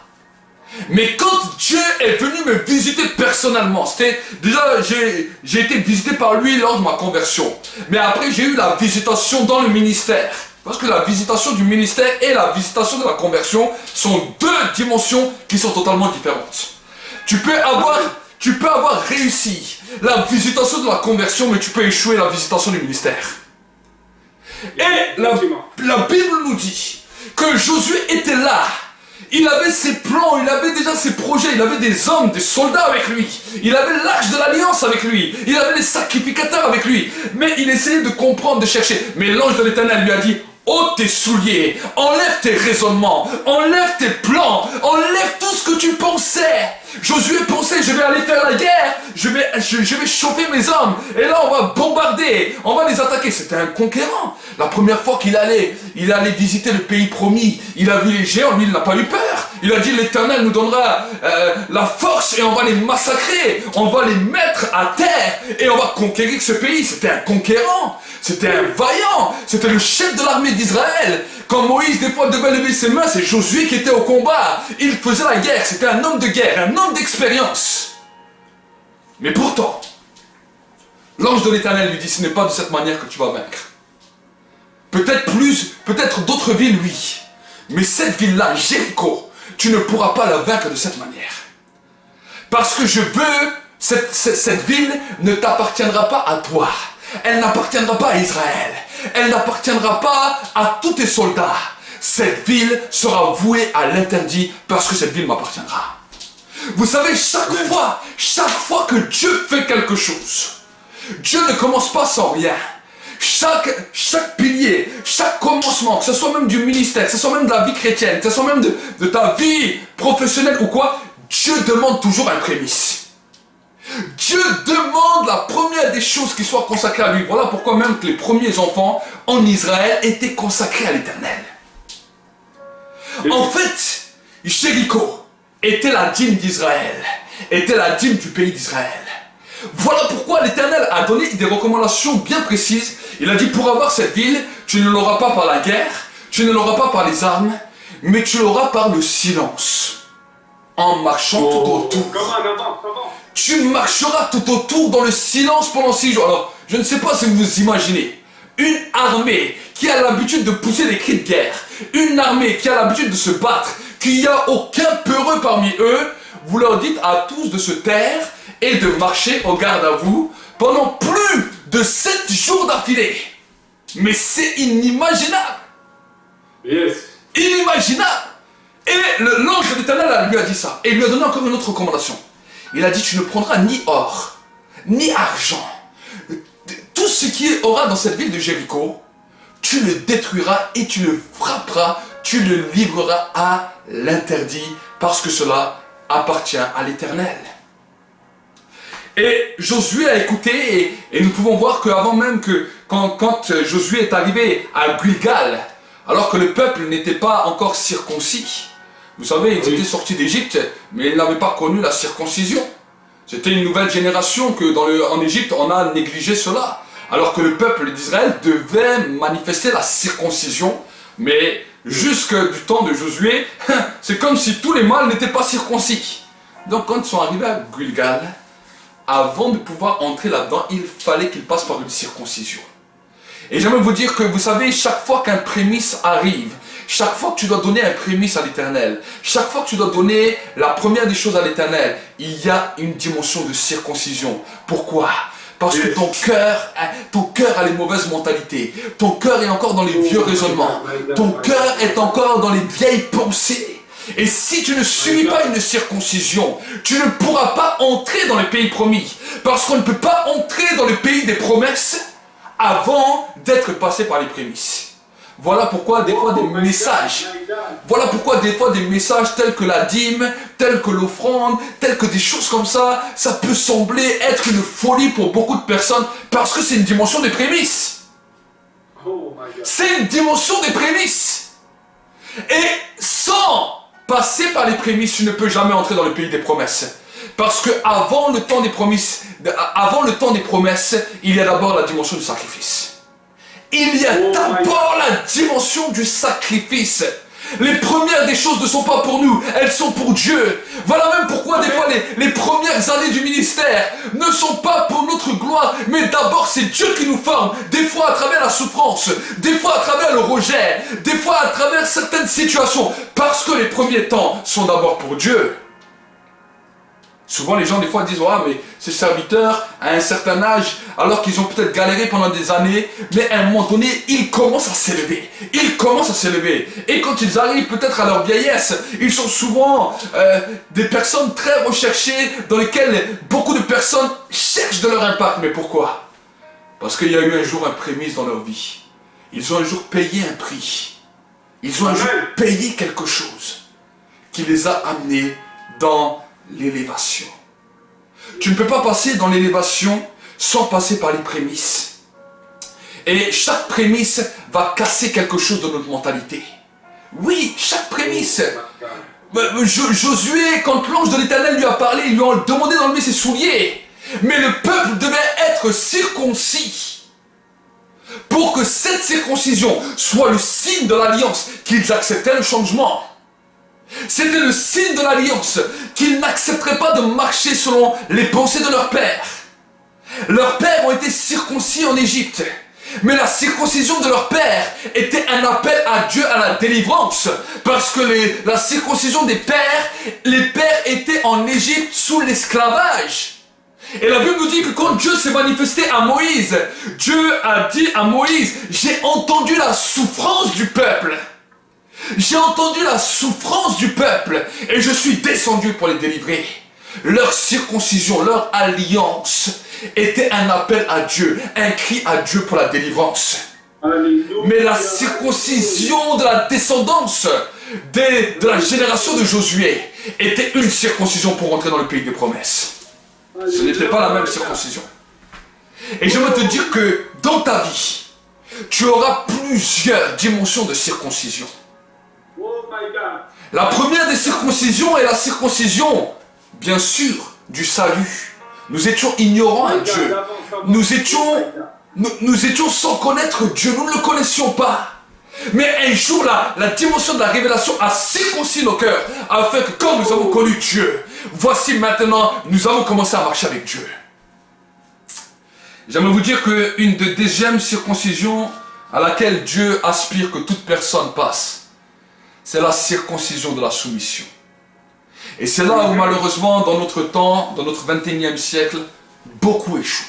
S4: Mais quand Dieu est venu me visiter personnellement, c'était déjà, j'ai été visité par lui lors de ma conversion. Mais après, j'ai eu la visitation dans le ministère. Parce que la visitation du ministère et la visitation de la conversion sont deux dimensions qui sont totalement différentes. Tu peux avoir réussi la visitation de la conversion, mais tu peux échouer la visitation du ministère. Et la Bible nous dit que Josué était là. Il avait ses plans, il avait déjà ses projets, il avait des hommes, des soldats avec lui. Il avait l'arche de l'alliance avec lui. Il avait les sacrificateurs avec lui. Mais il essayait de comprendre, de chercher. Mais l'ange de l'Éternel lui a dit, ôte tes souliers, enlève tes raisonnements, enlève tes plans, enlève tout ce que tu pensais. Josué pensait, je vais aller faire la guerre, je vais chauffer mes hommes, et là on va bombarder, on va les attaquer. C'était un conquérant. La première fois qu'il allait visiter le pays promis, il a vu les géants, lui il n'a pas eu peur. Il a dit, l'Éternel nous donnera la force et on va les massacrer, on va les mettre à terre et on va conquérir ce pays. C'était un conquérant. C'était un vaillant, c'était le chef de l'armée d'Israël. Quand Moïse des fois devait lever ses mains, c'est Josué qui était au combat. Il faisait la guerre, c'était un homme de guerre, un homme d'expérience. Mais pourtant, l'ange de l'Éternel lui dit, ce n'est pas de cette manière que tu vas vaincre. Peut-être d'autres villes, oui. Mais cette ville-là, Jéricho, tu ne pourras pas la vaincre de cette manière. Parce que cette ville ne t'appartiendra pas à toi. Elle n'appartiendra pas à Israël. Elle n'appartiendra pas à tous tes soldats. Cette ville sera vouée à l'interdit parce que cette ville m'appartiendra. Vous savez, chaque fois que Dieu fait quelque chose, Dieu ne commence pas sans rien. Chaque pilier, chaque commencement, que ce soit même du ministère, que ce soit même de la vie chrétienne, que ce soit même de ta vie professionnelle ou quoi, Dieu demande toujours un prémisse. Dieu demande la première des choses qui soit consacrée à lui. Voilà pourquoi même que les premiers enfants en Israël étaient consacrés à l'Éternel. En fait, Jéricho était la dîme d'Israël, était la dîme du pays d'Israël. Voilà pourquoi l'Éternel a donné des recommandations bien précises. Il a dit, pour avoir cette ville, tu ne l'auras pas par la guerre, tu ne l'auras pas par les armes, mais tu l'auras par le silence. En marchant tout autour. Tu marcheras tout autour dans le silence pendant 6 jours. Alors, je ne sais pas si vous vous imaginez. Une armée qui a l'habitude de pousser des cris de guerre, une armée qui a l'habitude de se battre, qu'il n'y a aucun peureux parmi eux, vous leur dites à tous de se taire et de marcher au garde à vous pendant plus de 7 jours d'affilée. Mais c'est inimaginable.
S5: Yes.
S4: Inimaginable. Et l'ange de l'Éternel lui a dit ça. Et il lui a donné encore une autre recommandation. Il a dit, tu ne prendras ni or, ni argent. Tout ce qui aura dans cette ville de Jéricho, tu le détruiras et tu le frapperas, tu le livreras à l'interdit, parce que cela appartient à l'Éternel. Et Josué a écouté, et nous pouvons voir qu'avant même que, quand Josué est arrivé à Gilgal, alors que le peuple n'était pas encore circoncis, vous savez, ils étaient sortis d'Égypte, mais ils n'avaient pas connu la circoncision. C'était une nouvelle génération que en Égypte, on a négligé cela. Alors que le peuple d'Israël devait manifester la circoncision, mais jusque du temps de Josué, c'est comme si tous les mâles n'étaient pas circoncis. Donc quand ils sont arrivés à Gilgal, avant de pouvoir entrer là-dedans, il fallait qu'ils passent par une circoncision. Et j'aimerais vous dire que, vous savez, chaque fois qu'un prémisse arrive, chaque fois que tu dois donner un prémisse à l'Éternel, chaque fois que tu dois donner la première des choses à l'Éternel, il y a une dimension de circoncision. Pourquoi ? Parce que ton cœur a les mauvaises mentalités. Ton cœur est encore dans les vieux raisonnements. Ton cœur est encore dans les vieilles pensées. Et si tu ne subis pas une circoncision, tu ne pourras pas entrer dans le pays promis. Parce qu'on ne peut pas entrer dans le pays des promesses avant d'être passé par les prémices. Voilà pourquoi des fois des messages, tels que la dîme, tels que l'offrande, tels que des choses comme ça, ça peut sembler être une folie pour beaucoup de personnes parce que c'est une dimension des prémices. C'est une dimension des prémices. Et sans passer par les prémices, tu ne peux jamais entrer dans le pays des promesses. Parce que avant le temps des promesses, il y a d'abord la dimension du sacrifice. Il y a d'abord la dimension du sacrifice. Les premières des choses ne sont pas pour nous, elles sont pour Dieu. Voilà même pourquoi des fois les premières années du ministère ne sont pas pour notre gloire, mais d'abord c'est Dieu qui nous forme. Des fois à travers la souffrance, des fois à travers le rejet, des fois à travers certaines situations. Parce que les premiers temps sont d'abord pour Dieu. Souvent les gens des fois disent, ah mais ces serviteurs à un certain âge, alors qu'ils ont peut-être galéré pendant des années, mais à un moment donné, ils commencent à s'élever. Ils commencent à s'élever. Et quand ils arrivent peut-être à leur vieillesse, ils sont souvent des personnes très recherchées, dans lesquelles beaucoup de personnes cherchent de leur impact. Mais pourquoi? Parce qu'il y a eu un jour un prémisse dans leur vie. Ils ont un jour payé un prix. Ils ont un jour payé quelque chose qui les a amenés dans l'élévation. Tu ne peux pas passer dans l'élévation sans passer par les prémices. Et chaque prémisse va casser quelque chose de notre mentalité. Oui, chaque prémisse. Josué, quand l'ange de l'Éternel lui a parlé, il lui a demandé d'enlever ses souliers. Mais le peuple devait être circoncis. Pour que cette circoncision soit le signe de l'alliance, qu'ils acceptaient le changement. C'était le signe de l'alliance, qu'ils n'accepteraient pas de marcher selon les pensées de leur père. Leurs pères ont été circoncis en Égypte. Mais la circoncision de leur père était un appel à Dieu à la délivrance. Parce que la circoncision des pères, les pères étaient en Égypte sous l'esclavage. Et la Bible nous dit que quand Dieu s'est manifesté à Moïse, Dieu a dit à Moïse, j'ai entendu la souffrance du peuple. J'ai entendu la souffrance du peuple et je suis descendu pour les délivrer. Leur circoncision, leur alliance était un appel à Dieu, un cri à Dieu pour la délivrance.
S5: Alléluia.
S4: Mais la circoncision de la descendance de la génération de Josué était une circoncision pour entrer dans le pays des promesses. Ce n'était pas la même circoncision. Et je veux te dire que dans ta vie, tu auras plusieurs dimensions de circoncision.
S5: Oh my God.
S4: La première des circoncisions est la circoncision, bien sûr, du salut. Nous étions ignorants à Dieu. Nous étions sans connaître Dieu. Nous ne le connaissions pas. Mais un jour, la dimension de la révélation a circoncis nos cœurs, afin que quand nous avons connu Dieu, voici maintenant, nous avons commencé à marcher avec Dieu. J'aimerais vous dire qu'une des deuxièmes circoncisions à laquelle Dieu aspire que toute personne passe, c'est la circoncision de la soumission. Et c'est là où malheureusement, dans notre temps, dans notre 21e siècle, beaucoup échouent.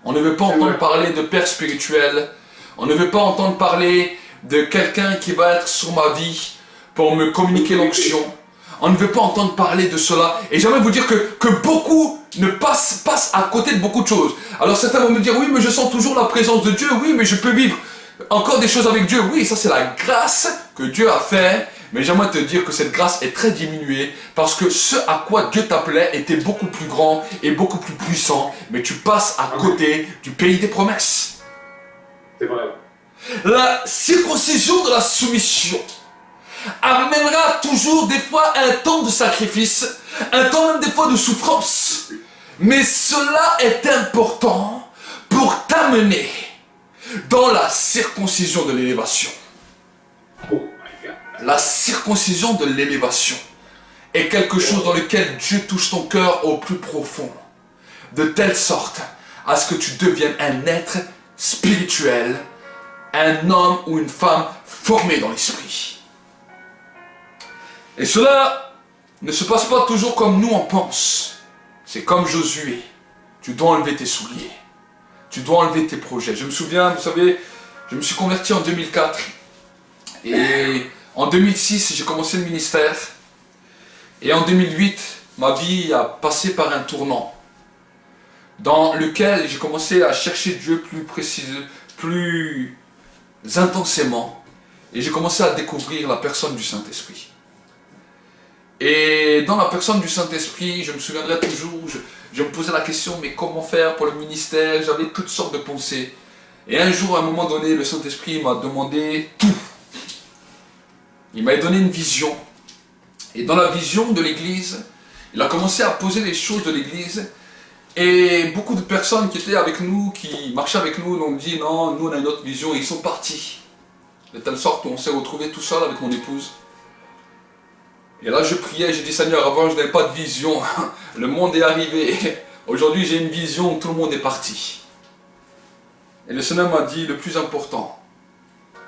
S4: On ne veut pas entendre parler de père spirituel, on ne veut pas entendre parler de quelqu'un qui va être sur ma vie pour me communiquer l'onction. On ne veut pas entendre parler de cela. Et j'aimerais vous dire que beaucoup ne passent à côté de beaucoup de choses. Alors certains vont me dire, oui, mais je sens toujours la présence de Dieu. Oui, mais je peux vivre encore des choses avec Dieu. Oui, ça c'est la grâce que Dieu a fait. Mais j'aimerais te dire que cette grâce est très diminuée parce que ce à quoi Dieu t'appelait était beaucoup plus grand et beaucoup plus puissant. Mais tu passes à côté du pays des promesses.
S3: C'est vrai.
S4: La circoncision de la soumission amènera toujours des fois un temps de sacrifice, un temps même des fois de souffrance. Mais cela est important pour t'amener dans la circoncision de l'élévation.
S3: Oh my God.
S4: La circoncision de l'élévation est quelque chose dans lequel Dieu touche ton cœur au plus profond, de telle sorte à ce que tu deviennes un être spirituel, un homme ou une femme formé dans l'esprit. Et cela ne se passe pas toujours comme nous on pense. C'est comme Josué. Tu dois enlever tes souliers. Tu dois enlever tes projets. Je me souviens, vous savez, je me suis converti en 2004. Et en 2006, j'ai commencé le ministère. Et en 2008, ma vie a passé par un tournant dans lequel j'ai commencé à chercher Dieu plus précisément, plus intensément, et j'ai commencé à découvrir la personne du Saint-Esprit. Et dans la personne du Saint-Esprit, je me souviendrai toujours, je me posais la question, mais comment faire pour le ministère? J'avais toutes sortes de pensées. Et un jour, à un moment donné, le Saint-Esprit m'a demandé tout. Il m'a donné une vision. Et dans la vision de l'Église, il a commencé à poser les choses de l'Église. Et beaucoup de personnes qui étaient avec nous, qui marchaient avec nous, nous ont dit non, nous on a une autre vision, et ils sont partis. De telle sorte qu'on s'est retrouvés tout seul avec mon épouse. Et là je priais, j'ai dit Seigneur, avant je n'avais pas de vision, le monde est arrivé. Aujourd'hui j'ai une vision, tout le monde est parti. Et le Seigneur m'a dit, le plus important,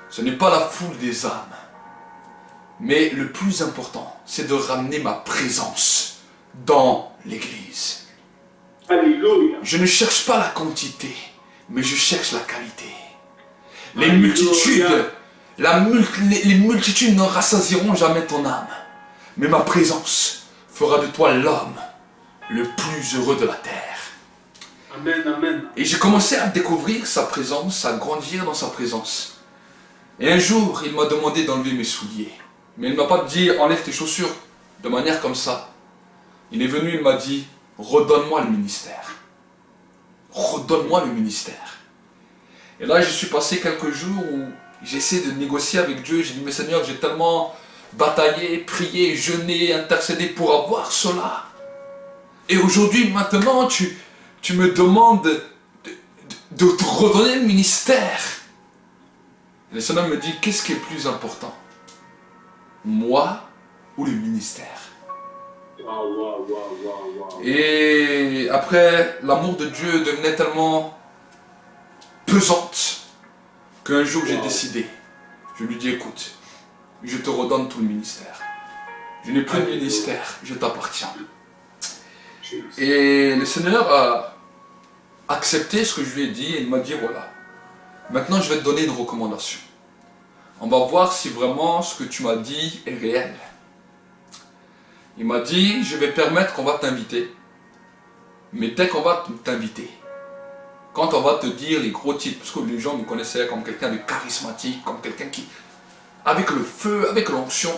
S4: ce n'est pas la foule des âmes, mais le plus important, c'est de ramener ma présence dans l'Église.
S5: Alléluia.
S4: Je ne cherche pas la quantité, mais je cherche la qualité. Les multitudes, les multitudes ne rassasieront jamais ton âme. Mais ma présence fera de toi l'homme le plus heureux de la terre.
S5: Amen, amen.
S4: Et j'ai commencé à découvrir sa présence, à grandir dans sa présence. Et un jour, il m'a demandé d'enlever mes souliers. Mais il ne m'a pas dit, enlève tes chaussures, de manière comme ça. Il est venu, il m'a dit, redonne-moi le ministère. Redonne-moi le ministère. Et là, je suis passé quelques jours où j'ai essayé de négocier avec Dieu. J'ai dit, mais Seigneur, j'ai tellement bataillé, prié, jeûné, intercédé pour avoir cela. Et aujourd'hui, maintenant, tu me demandes de te redonner le ministère. Et le Seigneur me dit, qu'est-ce qui est plus important? Moi ou le ministère? Et après, l'amour de Dieu devenait tellement pesante qu'un jour j'ai décidé, je lui dis écoute, je te redonne tout le ministère. Je n'ai plus de ministère, je t'appartiens. Et le Seigneur a accepté ce que je lui ai dit et il m'a dit voilà, maintenant je vais te donner une recommandation. On va voir si vraiment ce que tu m'as dit est réel. Il m'a dit je vais permettre qu'on va t'inviter, mais dès qu'on va t'inviter, quand on va te dire les gros titres, parce que les gens me connaissaient comme quelqu'un de charismatique, comme quelqu'un qui, avec le feu, avec l'onction,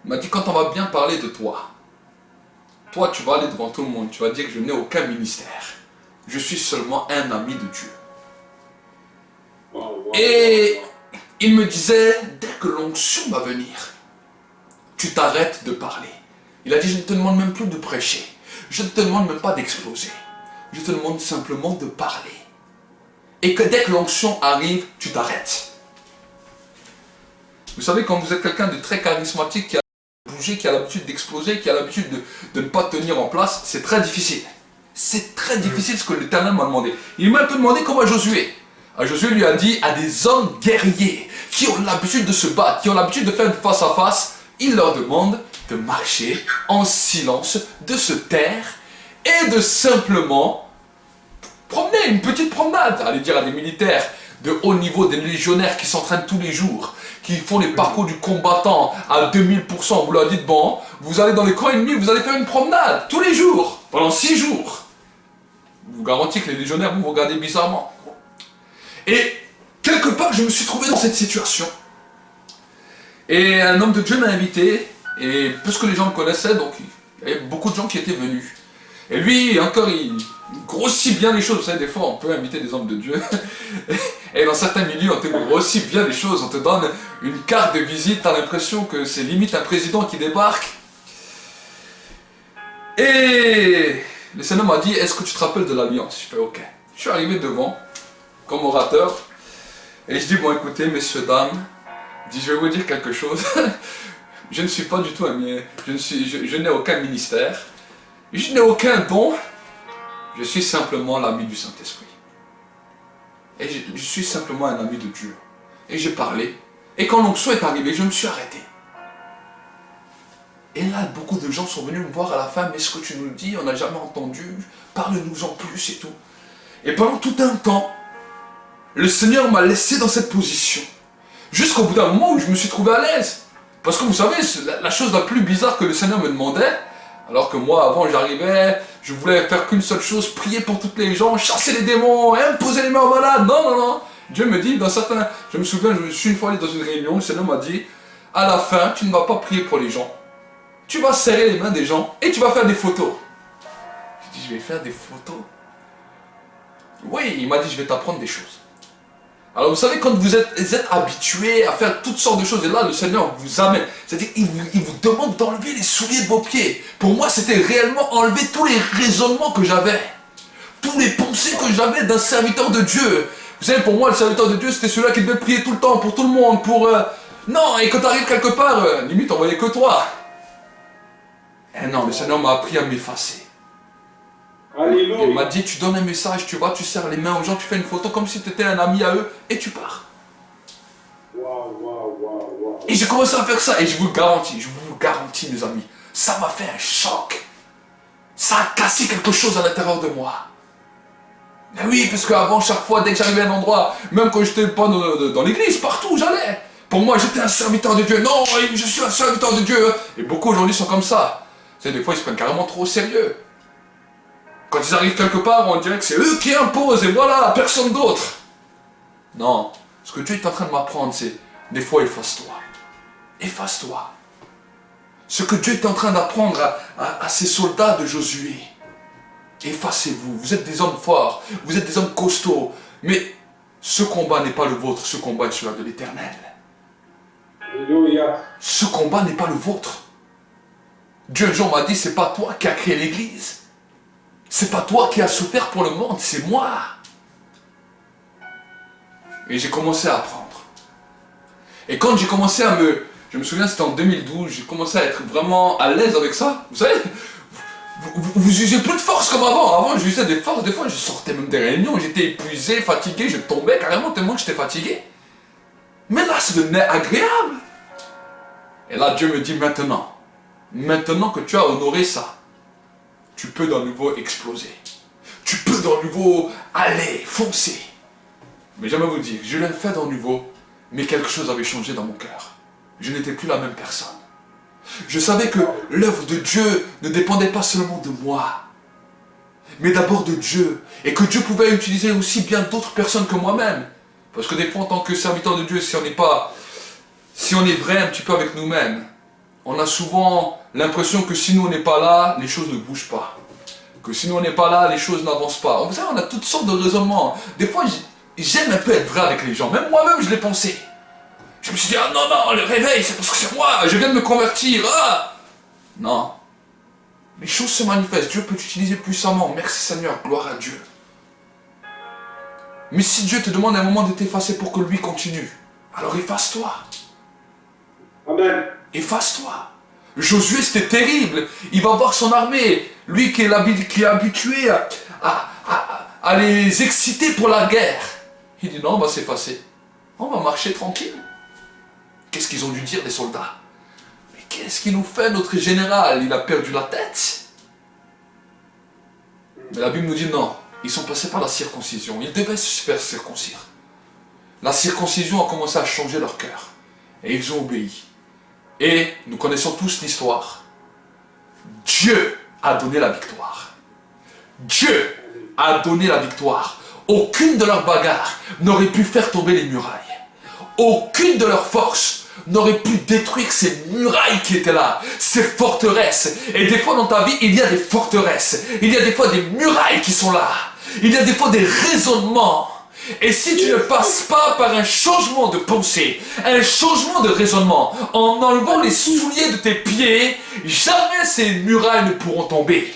S4: il m'a dit quand on va bien parler de toi, toi tu vas aller devant tout le monde, tu vas dire que je n'ai aucun ministère, je suis seulement un ami de Dieu. Et il me disait, dès que l'onction va venir, tu t'arrêtes de parler. Il a dit, je ne te demande même plus de prêcher, je ne te demande même pas d'exploser. Je te demande simplement de parler. Et que dès que l'onction arrive, tu t'arrêtes. Vous savez, quand vous êtes quelqu'un de très charismatique, qui a bougé, qui a l'habitude d'exploser, qui a l'habitude de ne pas tenir en place, c'est très difficile. C'est très difficile ce que l'Éternel m'a demandé. Il m'a un peu demandé comme à Josué. Josué lui a dit à des hommes guerriers qui ont l'habitude de se battre, qui ont l'habitude de faire une face à face, il leur demande de marcher en silence, de se taire et de simplement promener une petite promenade, aller dire à des militaires de haut niveau, des légionnaires qui s'entraînent tous les jours, qui font les parcours du combattant à 2000%, vous leur dites bon, vous allez dans les coins ennemis, vous allez faire une promenade tous les jours, pendant 6 jours. Je vous garantis que les légionnaires vont vous regarder bizarrement. Et quelque part, je me suis trouvé dans cette situation. Et un homme de Dieu m'a invité, et puisque les gens me connaissaient, donc il y avait beaucoup de gens qui étaient venus. Et lui, encore, il grossit bien les choses. Vous savez, des fois, on peut inviter des hommes de Dieu. Et dans certains milieux, on te grossit bien les choses. On te donne une carte de visite. Tu as l'impression que c'est limite un président qui débarque. Et le Seigneur m'a dit, est-ce que tu te rappelles de l'Alliance? Je fais, ok. Je suis arrivé devant, comme orateur. Et je dis, bon, écoutez, messieurs, dames, je vais vous dire quelque chose. Je ne suis pas du tout un... Je n'ai aucun ministère. Je n'ai aucun don, je suis simplement l'ami du Saint-Esprit. Et je suis simplement un ami de Dieu. Et j'ai parlé. Et quand l'onction est arrivée, je me suis arrêté. Et là, beaucoup de gens sont venus me voir à la fin, mais ce que tu nous dis, on n'a jamais entendu, parle-nous en plus et tout. Et pendant tout un temps, le Seigneur m'a laissé dans cette position. Jusqu'au bout d'un moment où je me suis trouvé à l'aise. Parce que vous savez, la chose la plus bizarre que le Seigneur me demandait, alors que moi, avant, j'arrivais, je voulais faire qu'une seule chose, prier pour toutes les gens, chasser les démons, imposer les mains aux malades. Non, non, non. Dieu me dit, dans certains... Je me souviens, je suis une fois allé dans une réunion, le Seigneur m'a dit, à la fin, tu ne vas pas prier pour les gens. Tu vas serrer les mains des gens et tu vas faire des photos. Je dis, je vais faire des photos? Oui, il m'a dit, je vais t'apprendre des choses. Alors vous savez, quand vous êtes habitué à faire toutes sortes de choses, et là le Seigneur vous amène, c'est-à-dire il vous demande d'enlever les souliers de vos pieds. Pour moi, c'était réellement enlever tous les raisonnements que j'avais, tous les pensées que j'avais d'un serviteur de Dieu. Vous savez, pour moi, le serviteur de Dieu, c'était celui-là qui devait prier tout le temps, pour tout le monde, pour... Non, et quand tu arrives quelque part, limite, on voyait que toi. Et non, le Seigneur m'a appris à m'effacer.
S5: Alléluia.
S4: Il m'a dit, tu donnes un message, tu vas, tu serres les mains aux gens, tu fais une photo comme si tu étais un ami à eux, et tu pars.
S5: Wow.
S4: Et j'ai commencé à faire ça, et je vous garantis, mes amis, ça m'a fait un choc. Ça a cassé quelque chose à l'intérieur de moi. Mais oui, parce qu'avant, chaque fois, dès que j'arrivais à un endroit, même quand j'étais pas dans l'église, partout où j'allais, pour moi, j'étais un serviteur de Dieu. Non, je suis un serviteur de Dieu. Et beaucoup aujourd'hui sont comme ça. Tu sais, des fois, ils se prennent carrément trop au sérieux. Quand ils arrivent quelque part, on dirait que c'est eux qui imposent, et voilà, personne d'autre. Non, ce que Dieu est en train de m'apprendre, c'est, des fois, efface-toi. Efface-toi. Ce que Dieu est en train d'apprendre à ces soldats de Josué. Effacez-vous, vous êtes des hommes forts, vous êtes des hommes costauds, mais ce combat n'est pas le vôtre, ce combat est celui de l'Éternel.
S5: Alléluia.
S4: Ce combat n'est pas le vôtre. Dieu un jour m'a dit, c'est pas toi qui as créé l'église. C'est pas toi qui as souffert pour le monde, c'est moi. Et j'ai commencé à apprendre. Et quand j'ai commencé je me souviens, c'était en 2012, j'ai commencé à être vraiment à l'aise avec ça. Vous savez, vous usez plus de force comme avant. Avant, j'usais des forces. Des fois, je sortais même des réunions. J'étais épuisé, fatigué. Je tombais carrément tellement que j'étais fatigué. Mais là, ça devenait agréable. Et là, Dieu me dit maintenant que tu as honoré ça, tu peux de nouveau exploser. Tu peux de nouveau aller, foncer. Mais j'aimerais vous dire, je l'ai fait de nouveau, mais quelque chose avait changé dans mon cœur. Je n'étais plus la même personne. Je savais que l'œuvre de Dieu ne dépendait pas seulement de moi, mais d'abord de Dieu. Et que Dieu pouvait utiliser aussi bien d'autres personnes que moi-même. Parce que des fois, en tant que serviteur de Dieu, si on est vrai un petit peu avec nous-mêmes, on a souvent l'impression que si nous on n'est pas là, les choses ne bougent pas. Que si nous on n'est pas là, les choses n'avancent pas. Vous savez, on a toutes sortes de raisonnements. Des fois, j'aime un peu être vrai avec les gens. Même moi-même, je l'ai pensé. Je me suis dit, ah non, non, le réveil, c'est parce que c'est moi, je viens de me convertir. Ah non. Les choses se manifestent. Dieu peut t'utiliser puissamment. Merci Seigneur, gloire à Dieu. Mais si Dieu te demande à un moment de t'effacer pour que lui continue, alors efface-toi.
S5: Amen.
S4: Efface-toi. Josué, c'était terrible. Il va voir son armée. Lui qui est habitué à les exciter pour la guerre. Il dit non, on va s'effacer. On va marcher tranquille. Qu'est-ce qu'ils ont dû dire, les soldats? Mais qu'est-ce qu'il nous fait, notre général? Il a perdu la tête. Mais la Bible nous dit non. Ils sont passés par la circoncision. Ils devaient se faire circoncire. La circoncision a commencé à changer leur cœur. Et ils ont obéi. Et nous connaissons tous l'histoire. Dieu a donné la victoire. Dieu a donné la victoire. Aucune de leurs bagarres n'aurait pu faire tomber les murailles. Aucune de leurs forces n'aurait pu détruire ces murailles qui étaient là, ces forteresses. Et des fois dans ta vie, il y a des forteresses. Il y a des fois des murailles qui sont là. Il y a des fois des raisonnements. Et si tu ne passes pas par un changement de pensée, un changement de raisonnement, en enlevant les souliers de tes pieds, jamais ces murailles ne pourront tomber.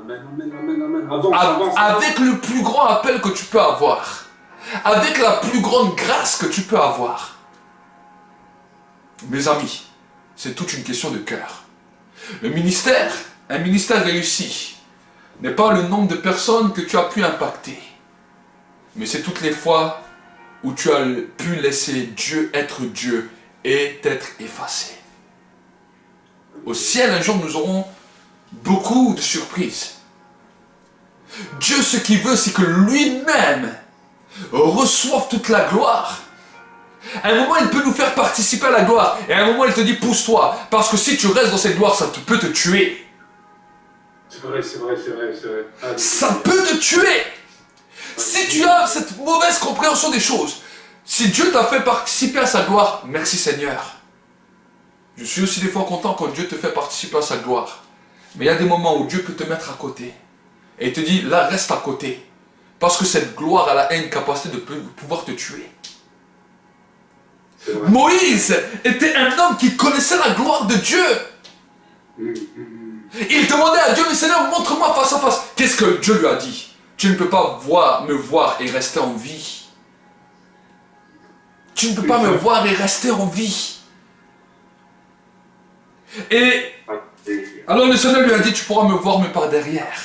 S5: Amen. Avance.
S4: Avec le plus grand appel que tu peux avoir, avec la plus grande grâce que tu peux avoir. Mes amis, c'est toute une question de cœur. Le ministère, un ministère réussi, n'est pas le nombre de personnes que tu as pu impacter. Mais c'est toutes les fois où tu as pu laisser Dieu être Dieu et t'être effacé. Au ciel, un jour, nous aurons beaucoup de surprises. Dieu, ce qu'il veut, c'est que lui-même reçoive toute la gloire. À un moment, il peut nous faire participer à la gloire. Et à un moment, il te dit, pousse-toi. Parce que si tu restes dans cette gloire, ça peut te tuer.
S5: C'est vrai.
S4: Ça peut te tuer. Si tu as cette mauvaise compréhension des choses, si Dieu t'a fait participer à sa gloire, merci Seigneur. Je suis aussi des fois content quand Dieu te fait participer à sa gloire. Mais il y a des moments où Dieu peut te mettre à côté. Et il te dit, là, reste à côté. Parce que cette gloire, elle a une capacité de pouvoir te tuer. Moïse était un homme qui connaissait la gloire de Dieu. Il demandait à Dieu, mais Seigneur, montre-moi face à face. Qu'est-ce que Dieu lui a dit? Tu ne peux pas me voir et rester en vie. Tu ne peux pas me voir et rester en vie. Et alors le Seigneur lui a dit, tu pourras me voir mais par derrière.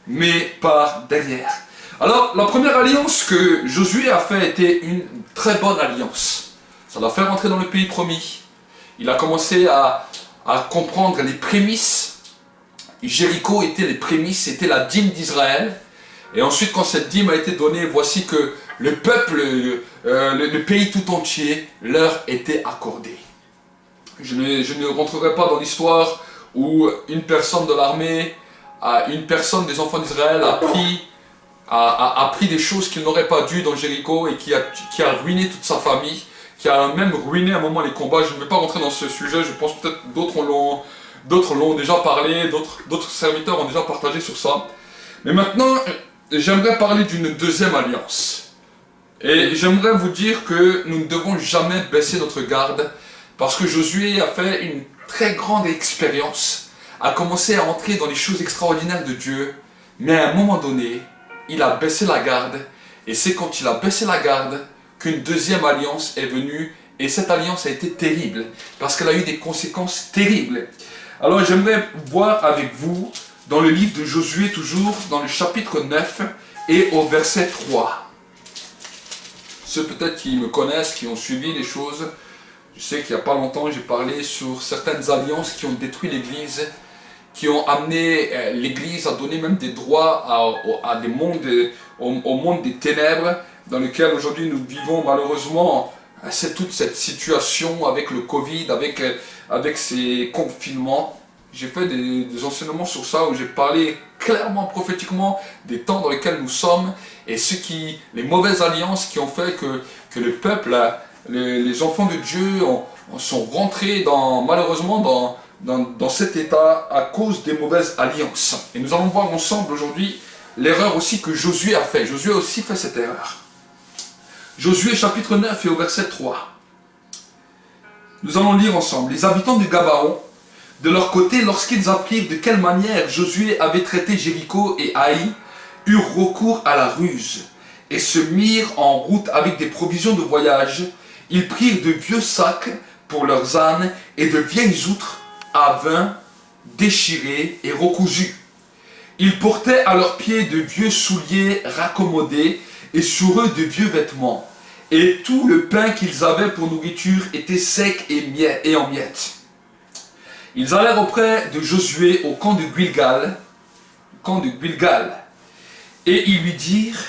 S4: Mais par derrière. Alors la première alliance que Josué a fait était une très bonne alliance. Ça l'a fait rentrer dans le pays promis. Il a commencé à comprendre les prémices. Jéricho était les prémices, c'était la dîme d'Israël. Et ensuite, quand cette dîme a été donnée, voici que le peuple, le pays tout entier, leur était accordé. Je ne rentrerai pas dans l'histoire où une personne de l'armée, une personne des enfants d'Israël a pris des choses qu'il n'aurait pas dû dans Jéricho et qui a ruiné toute sa famille, qui a même ruiné à un moment les combats. Je ne vais pas rentrer dans ce sujet, je pense peut-être d'autres l'ont déjà parlé, d'autres serviteurs ont déjà partagé sur ça. Mais maintenant, j'aimerais parler d'une deuxième alliance. Et j'aimerais vous dire que nous ne devons jamais baisser notre garde parce que Josué a fait une très grande expérience, a commencé à entrer dans les choses extraordinaires de Dieu, mais à un moment donné, il a baissé la garde et c'est quand il a baissé la garde qu'une deuxième alliance est venue et cette alliance a été terrible parce qu'elle a eu des conséquences terribles. Alors j'aimerais voir avec vous dans le livre de Josué, toujours dans le chapitre 9 et au verset 3. Ceux peut-être qui me connaissent, qui ont suivi les choses, je sais qu'il n'y a pas longtemps j'ai parlé sur certaines alliances qui ont détruit l'Église, qui ont amené l'Église à donner même des droits au monde des ténèbres, dans lequel aujourd'hui nous vivons malheureusement. C'est toute cette situation avec le Covid, avec ces confinements. J'ai fait des enseignements sur ça où j'ai parlé clairement, prophétiquement des temps dans lesquels nous sommes et les mauvaises alliances qui ont fait que le peuple, les enfants de Dieu sont rentrés malheureusement dans cet état à cause des mauvaises alliances. Et nous allons voir ensemble aujourd'hui l'erreur aussi que Josué a fait. Josué a aussi fait cette erreur. Josué chapitre 9 et au verset 3. Nous allons lire ensemble. Les habitants de Gabaon, de leur côté, lorsqu'ils apprirent de quelle manière Josué avait traité Jéricho et Haï, eurent recours à la ruse et se mirent en route avec des provisions de voyage. Ils prirent de vieux sacs pour leurs ânes et de vieilles outres à vin déchirées et recousues. Ils portaient à leurs pieds de vieux souliers raccommodés et sur eux de vieux vêtements. Et tout le pain qu'ils avaient pour nourriture était sec et en miettes. Ils allèrent auprès de Josué au camp de Gilgal, et ils lui dirent,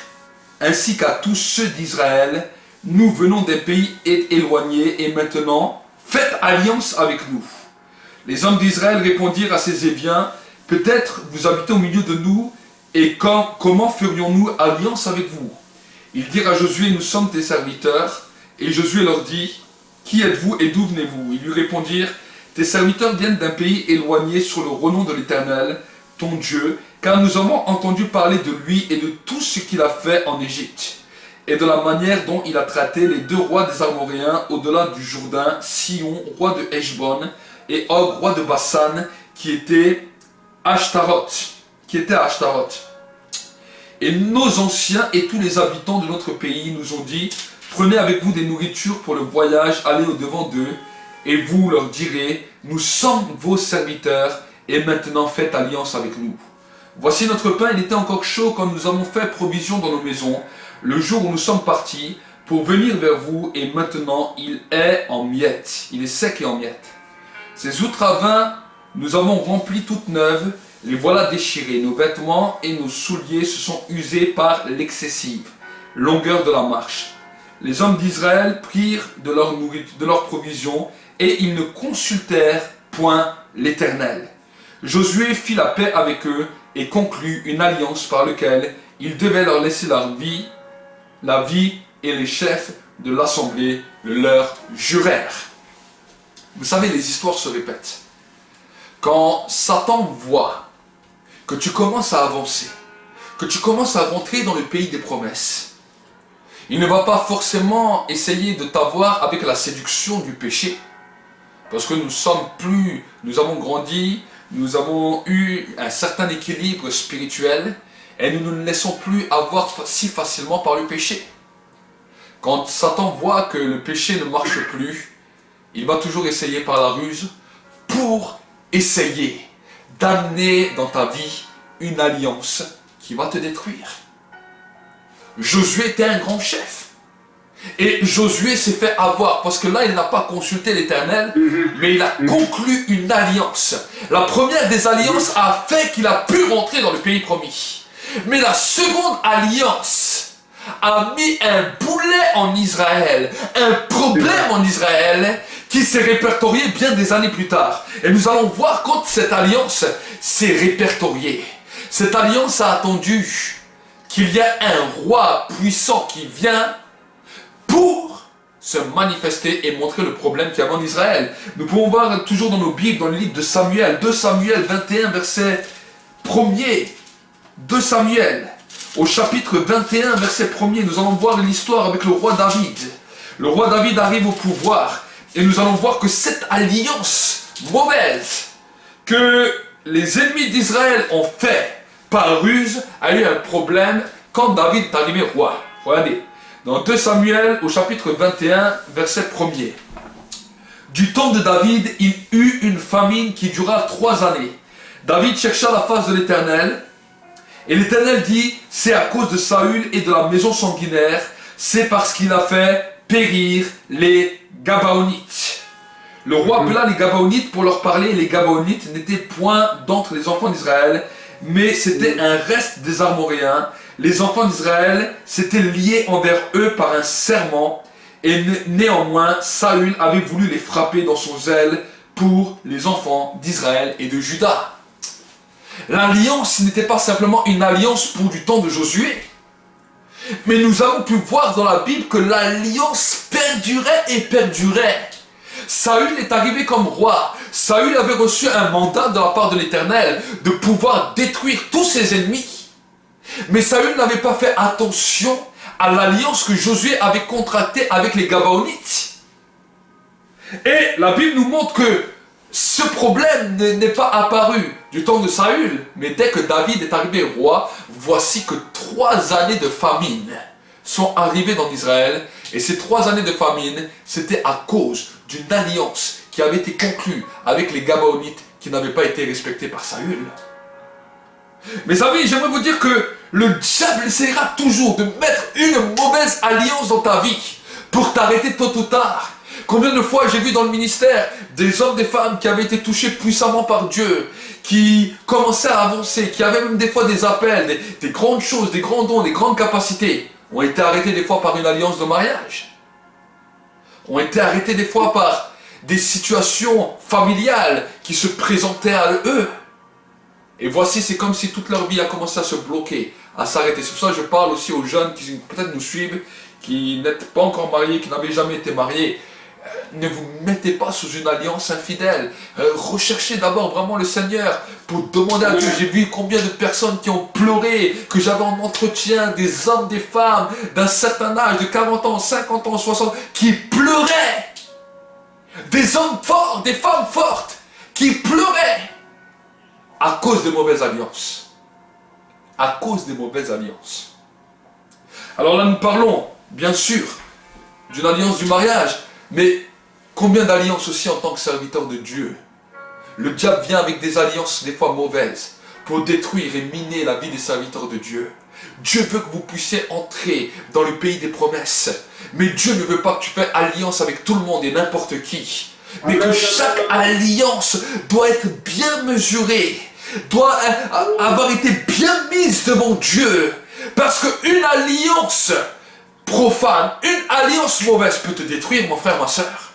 S4: ainsi qu'à tous ceux d'Israël, nous venons d'un pays éloigné et maintenant faites alliance avec nous. Les hommes d'Israël répondirent à ces Éviens, peut-être vous habitez au milieu de nous, et comment ferions-nous alliance avec vous? Ils dirent à Josué, nous sommes tes serviteurs. Et Josué leur dit, qui êtes-vous et d'où venez-vous? Ils lui répondirent, tes serviteurs viennent d'un pays éloigné sur le renom de l'Éternel, ton Dieu, car nous avons entendu parler de lui et de tout ce qu'il a fait en Égypte, et de la manière dont il a traité les deux rois des Amoréens au-delà du Jourdain, Sion, roi de Heshbon, et Og, roi de Bassan, qui était à Ashtaroth. Et nos anciens et tous les habitants de notre pays nous ont dit, prenez avec vous des nourritures pour le voyage, allez au-devant d'eux, et vous leur direz, nous sommes vos serviteurs, et maintenant faites alliance avec nous. Voici notre pain, il était encore chaud quand nous avons fait provision dans nos maisons, le jour où nous sommes partis, pour venir vers vous, et maintenant il est en miettes, il est sec et en miettes. Ces outres à vin, nous avons rempli toutes neuves, les voilà déchirés, nos vêtements et nos souliers se sont usés par l'excessive longueur de la marche. Les hommes d'Israël prirent de leur provision et ils ne consultèrent point l'Éternel. Josué fit la paix avec eux et conclut une alliance par laquelle il devait leur laisser la vie et les chefs de l'assemblée leur jurèrent. Vous savez, les histoires se répètent. Quand Satan voit que tu commences à avancer, que tu commences à rentrer dans le pays des promesses, il ne va pas forcément essayer de t'avoir avec la séduction du péché, parce que nous avons grandi, nous avons eu un certain équilibre spirituel, et nous ne nous laissons plus avoir si facilement par le péché. Quand Satan voit que le péché ne marche plus, il va toujours essayer par la ruse pour essayer d'amener dans ta vie une alliance qui va te détruire. Josué était un grand chef. Et Josué s'est fait avoir, parce que là il n'a pas consulté l'Éternel, mais il a conclu une alliance. La première des alliances a fait qu'il a pu rentrer dans le pays promis. Mais la seconde alliance a mis un boulet en Israël, un problème en Israël, qui s'est répertorié bien des années plus tard. Et nous allons voir quand cette alliance s'est répertoriée. Cette alliance a attendu qu'il y ait un roi puissant qui vient pour se manifester et montrer le problème qu'il y avait en Israël. Nous pouvons voir toujours dans nos Bibles, dans le livre de Samuel, 2 Samuel 21, verset 1er. 2 Samuel, au chapitre 21, verset 1er, nous allons voir l'histoire avec le roi David. Le roi David arrive au pouvoir et nous allons voir que cette alliance mauvaise que les ennemis d'Israël ont fait par ruse a eu un problème quand David est arrivé roi. Regardez, dans 2 Samuel au chapitre 21, verset 1er. du temps de David, il eut une famine qui dura 3 années. David chercha la face de l'Éternel, et l'Éternel dit, c'est à cause de Saül et de la maison sanguinaire, c'est parce qu'il a fait périr les Gabaonites. Le roi appela les Gabaonites pour leur parler, et les Gabaonites n'étaient point d'entre les enfants d'Israël, mais c'était un reste des Amoréens. Les enfants d'Israël s'étaient liés envers eux par un serment, et néanmoins Saül avait voulu les frapper dans son zèle pour les enfants d'Israël et de Juda. L'alliance n'était pas simplement une alliance pour du temps de Josué, mais nous avons pu voir dans la Bible que l'alliance perdurait et perdurait. Saül est arrivé comme roi. Saül avait reçu un mandat de la part de l'Éternel de pouvoir détruire tous ses ennemis. Mais Saül n'avait pas fait attention à l'alliance que Josué avait contractée avec les Gabaonites. Et la Bible nous montre que ce problème n'est pas apparu du temps de Saül, mais dès que David est arrivé roi, voici que 3 années de famine sont arrivées dans Israël. Et ces 3 années de famine, c'était à cause d'une alliance qui avait été conclue avec les Gabaonites qui n'avait pas été respectée par Saül. Mes amis, j'aimerais vous dire que le diable essaiera toujours de mettre une mauvaise alliance dans ta vie pour t'arrêter tôt ou tard. Combien de fois j'ai vu dans le ministère des hommes, des femmes qui avaient été touchés puissamment par Dieu, qui commençaient à avancer, qui avaient même des fois des appels, des grandes choses, des grands dons, des grandes capacités, ont été arrêtés des fois par une alliance de mariage, ont été arrêtés des fois par des situations familiales qui se présentaient à eux. Et voici, c'est comme si toute leur vie a commencé à se bloquer, à s'arrêter. C'est pour ça que je parle aussi aux jeunes qui peut-être nous suivent, qui n'êtes pas encore mariés, qui n'avaient jamais été mariés. Ne vous mettez pas sous une alliance infidèle. Recherchez d'abord vraiment le Seigneur pour demander à Dieu. J'ai vu combien de personnes qui ont pleuré, que j'avais en entretien, des hommes, des femmes, d'un certain âge, de 40 ans, 50 ans, 60, qui pleuraient. Des hommes forts, des femmes fortes, qui pleuraient à cause des mauvaises alliances. À cause des mauvaises alliances. Alors là, nous parlons, bien sûr, d'une alliance du mariage, mais combien d'alliances aussi en tant que serviteur de Dieu? Le diable vient avec des alliances des fois mauvaises pour détruire et miner la vie des serviteurs de Dieu. Dieu veut que vous puissiez entrer dans le pays des promesses, mais Dieu ne veut pas que tu fasses alliance avec tout le monde et n'importe qui, mais que chaque alliance doit être bien mesurée, doit avoir été bien mise devant Dieu, parce qu'une alliance profane, une alliance mauvaise peut te détruire, mon frère, ma soeur.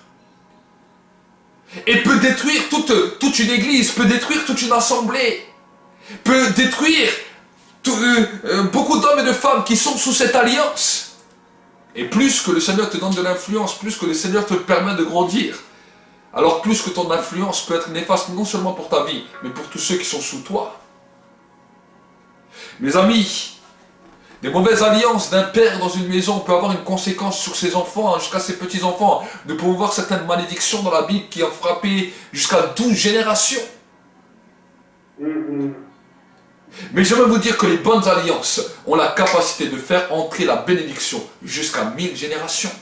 S4: Et peut détruire toute une église, peut détruire toute une assemblée, peut détruire beaucoup d'hommes et de femmes qui sont sous cette alliance. Et plus que le Seigneur te donne de l'influence, plus que le Seigneur te permet de grandir, alors plus que ton influence peut être néfaste non seulement pour ta vie, mais pour tous ceux qui sont sous toi. Mes amis, les mauvaises alliances d'un père dans une maison peuvent avoir une conséquence sur ses enfants, jusqu'à ses petits-enfants. Nous pouvons voir certaines malédictions dans la Bible qui ont frappé jusqu'à 12 générations. Mais j'aimerais vous dire que les bonnes alliances ont la capacité de faire entrer la bénédiction jusqu'à 1000 générations.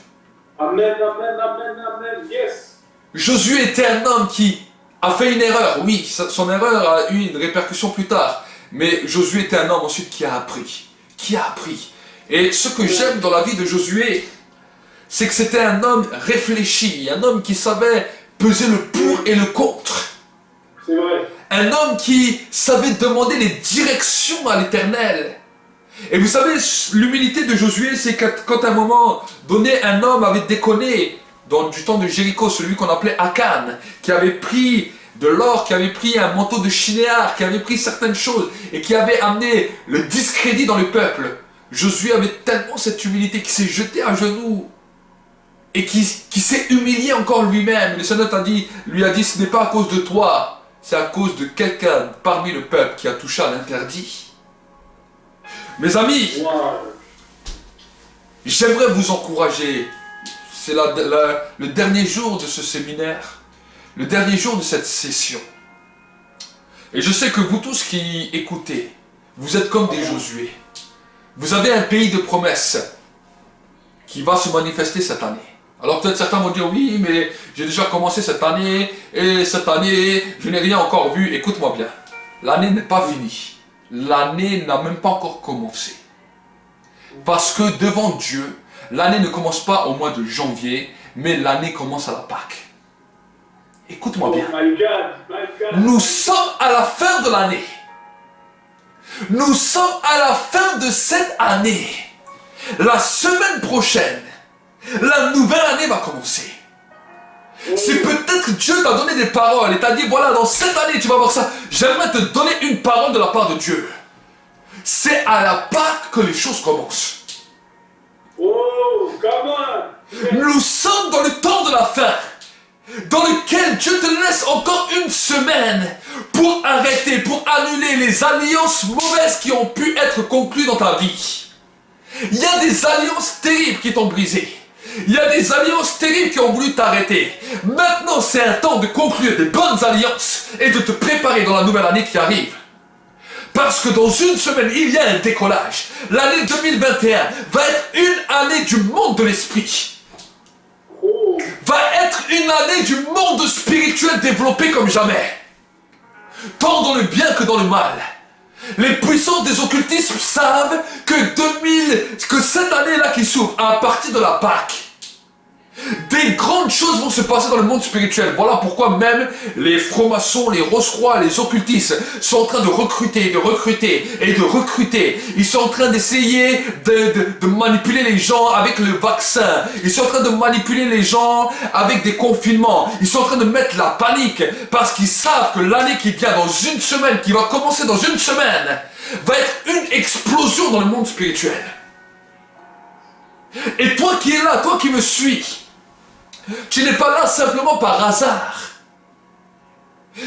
S5: Amen, amen, amen, amen, yes.
S4: Josué était un homme qui a fait une erreur. Oui, son erreur a eu une répercussion plus tard. Mais Josué était un homme ensuite qui a appris. Et ce que j'aime dans la vie de Josué, c'est que c'était un homme réfléchi, un homme qui savait peser le pour et le contre.
S5: C'est vrai.
S4: Un homme qui savait demander les directions à l'Éternel. Et vous savez, l'humilité de Josué, c'est quand à un moment donné, un homme avait déconné dans du temps de Jéricho, celui qu'on appelait Akan, qui avait pris de l'or, qui avait pris un manteau de chinéar, qui avait pris certaines choses et qui avait amené le discrédit dans le peuple. Josué avait tellement cette humilité qu'il s'est jeté à genoux et qui s'est humilié encore lui-même. Le Seigneur lui a dit, ce n'est pas à cause de toi, c'est à cause de quelqu'un parmi le peuple qui a touché à l'interdit. Mes amis, j'aimerais vous encourager. C'est le dernier jour de ce séminaire. Le dernier jour de cette session. Et je sais que vous tous qui écoutez, vous êtes comme des Josué. Vous avez un pays de promesses qui va se manifester cette année. Alors peut-être certains vont dire oui, mais j'ai déjà commencé cette année, et cette année, je n'ai rien encore vu. Écoute-moi bien, l'année n'est pas finie. L'année n'a même pas encore commencé. Parce que devant Dieu, l'année ne commence pas au mois de janvier, mais l'année commence à la Pâque. Écoute-moi bien.
S5: Oh my God, my God.
S4: Nous sommes à la fin de l'année. Nous sommes à la fin de cette année. La semaine prochaine, la nouvelle année va commencer. Si peut-être Dieu t'a donné des paroles et t'a dit, voilà, dans cette année, tu vas voir ça. J'aimerais te donner une parole de la part de Dieu. C'est à la Pâque que les choses commencent.
S5: Oh, come on.
S4: Nous sommes dans le temps de la fin, dans lequel Dieu te laisse encore une semaine pour arrêter, pour annuler les alliances mauvaises qui ont pu être conclues dans ta vie. Il y a des alliances terribles qui t'ont brisé. Il y a des alliances terribles qui ont voulu t'arrêter. Maintenant, c'est un temps de conclure des bonnes alliances et de te préparer dans la nouvelle année qui arrive. Parce que dans une semaine, il y a un décollage. L'année 2021 va être une année du monde de l'esprit. Va être une année du monde spirituel développé comme jamais. Tant dans le bien que dans le mal. Les puissants des occultismes savent que cette année-là qui s'ouvre, à partir de la Pâque, des grandes choses vont se passer dans le monde spirituel. Voilà pourquoi même les francs-maçons, les rose-croix, les occultistes sont en train de recruter et de recruter. Ils sont en train d'essayer de manipuler les gens avec le vaccin. Ils sont en train de manipuler les gens avec des confinements. Ils sont en train de mettre la panique parce qu'ils savent que l'année qui vient dans une semaine, qui va commencer dans une semaine, va être une explosion dans le monde spirituel. Et toi qui es là, toi qui me suis, tu n'es pas là simplement par hasard.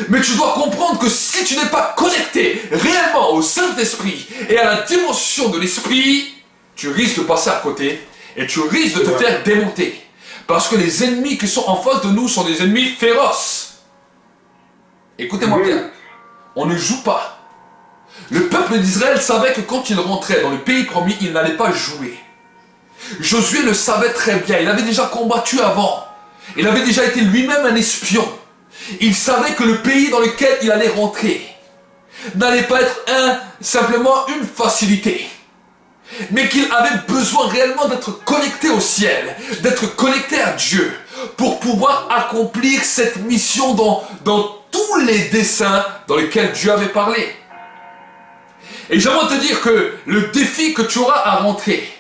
S4: Mais tu dois comprendre que si tu n'es pas connecté réellement au Saint-Esprit et à la dimension de l'Esprit, tu risques de passer à côté et tu risques de te faire démonter. Parce que les ennemis qui sont en face de nous sont des ennemis féroces. Écoutez-moi bien, on ne joue pas. Le peuple d'Israël savait que quand il rentrait dans le pays promis, il n'allait pas jouer. Josué le savait très bien, il avait déjà combattu avant. Il avait déjà été lui-même un espion. Il savait que le pays dans lequel il allait rentrer n'allait pas être simplement une facilité. Mais qu'il avait besoin réellement d'être connecté au ciel, d'être connecté à Dieu, pour pouvoir accomplir cette mission dans tous les desseins dans lesquels Dieu avait parlé. Et j'aimerais te dire que le défi que tu auras à rentrer,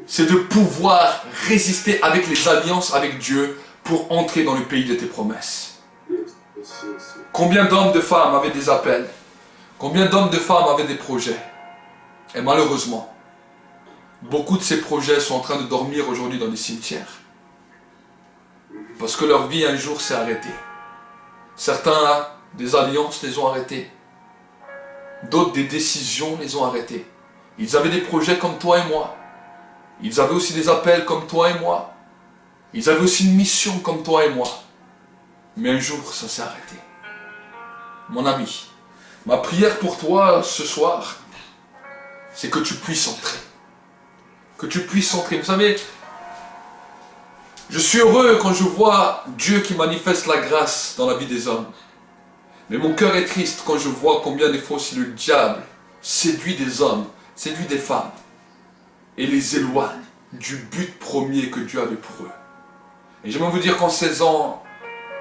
S4: c'est de pouvoir résister avec les alliances avec Dieu pour entrer dans le pays de tes promesses. Combien d'hommes, de femmes avaient des appels? Combien d'hommes, de femmes avaient des projets? Et malheureusement, beaucoup de ces projets sont en train de dormir aujourd'hui dans des cimetières. Parce que leur vie un jour s'est arrêtée. Certains, des alliances les ont arrêtés. D'autres, des décisions les ont arrêtés. Ils avaient des projets comme toi et moi. Ils avaient aussi des appels comme toi et moi. Ils avaient aussi une mission comme toi et moi. Mais un jour, ça s'est arrêté. Mon ami, ma prière pour toi ce soir, c'est que tu puisses entrer. Que tu puisses entrer. Vous savez, je suis heureux quand je vois Dieu qui manifeste la grâce dans la vie des hommes. Mais mon cœur est triste quand je vois combien des fois aussi le diable séduit des hommes, séduit des femmes et les éloigne du but premier que Dieu avait pour eux. Et j'aimerais vous dire qu'en 16 ans,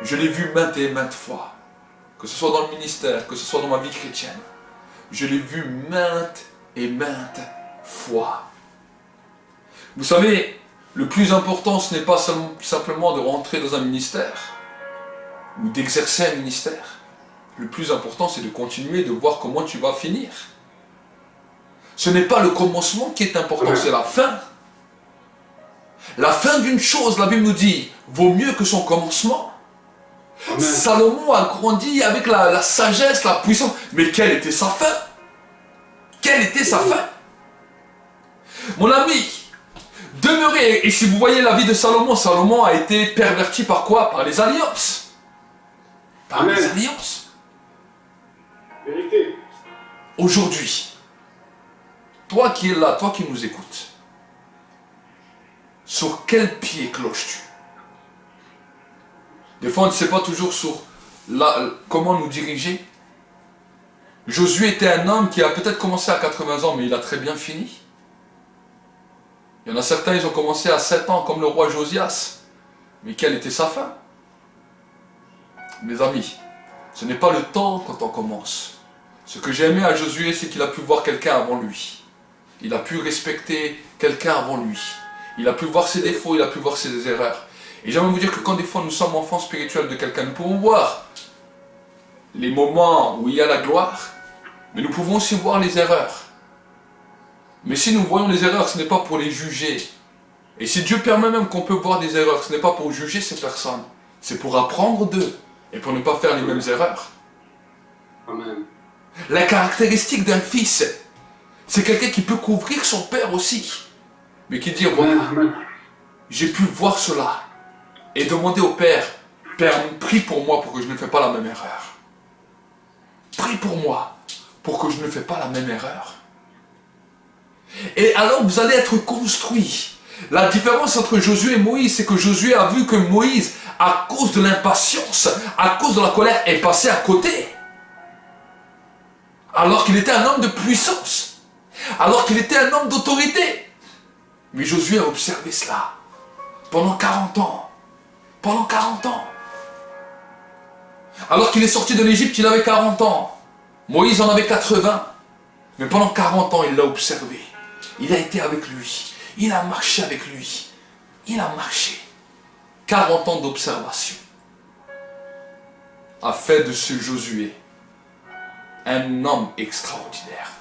S4: je l'ai vu maintes et maintes fois. Que ce soit dans le ministère, que ce soit dans ma vie chrétienne. Je l'ai vu maintes et maintes fois. Vous savez, le plus important, ce n'est pas simplement de rentrer dans un ministère ou d'exercer un ministère. Le plus important, c'est de continuer, de voir comment tu vas finir. Ce n'est pas le commencement qui est important, c'est la fin. La fin d'une chose, la Bible nous dit, vaut mieux que son commencement. Amen. Salomon a grandi avec la sagesse, la puissance. Mais quelle était sa fin? Quelle était sa fin? Mon ami, demeurez, et si vous voyez la vie de Salomon, Salomon a été perverti par quoi? Par les alliances. Par Amen. Les alliances.
S5: Vérité.
S4: Aujourd'hui, toi qui es là, toi qui nous écoutes, sur quel pied cloches-tu? Des fois, on ne sait pas toujours comment nous diriger. Josué était un homme qui a peut-être commencé à 80 ans, mais il a très bien fini. Il y en a certains, ils ont commencé à 7 ans, comme le roi Josias. Mais quelle était sa fin? Mes amis, ce n'est pas le temps quand on commence. Ce que j'ai aimé à Josué, c'est qu'il a pu voir quelqu'un avant lui. Il a pu respecter quelqu'un avant lui. Il a pu voir ses défauts, il a pu voir ses erreurs. Et j'aimerais vous dire que quand des fois nous sommes enfants spirituels de quelqu'un, nous pouvons voir les moments où il y a la gloire, mais nous pouvons aussi voir les erreurs. Mais si nous voyons les erreurs, ce n'est pas pour les juger. Et si Dieu permet même qu'on peut voir des erreurs, ce n'est pas pour juger ces personnes. C'est pour apprendre d'eux et pour ne pas faire les mêmes erreurs.
S3: Amen.
S4: La caractéristique d'un fils, c'est quelqu'un qui peut couvrir son père aussi. Mais qui dit, voilà, j'ai pu voir cela. Et demander au Père, Père, prie pour moi pour que je ne fais pas la même erreur. Prie pour moi pour que je ne fais pas la même erreur. Et alors vous allez être construit. La différence entre Josué et Moïse, c'est que Josué a vu que Moïse, à cause de l'impatience, à cause de la colère, est passé à côté. Alors qu'il était un homme de puissance. Alors qu'il était un homme d'autorité. Mais Josué a observé cela pendant 40 ans. Pendant 40 ans. Alors qu'il est sorti de l'Égypte, il avait 40 ans. Moïse en avait 80. Mais pendant 40 ans, il l'a observé. Il a été avec lui. Il a marché avec lui. Il a marché. 40 ans d'observation a fait de ce Josué un homme extraordinaire.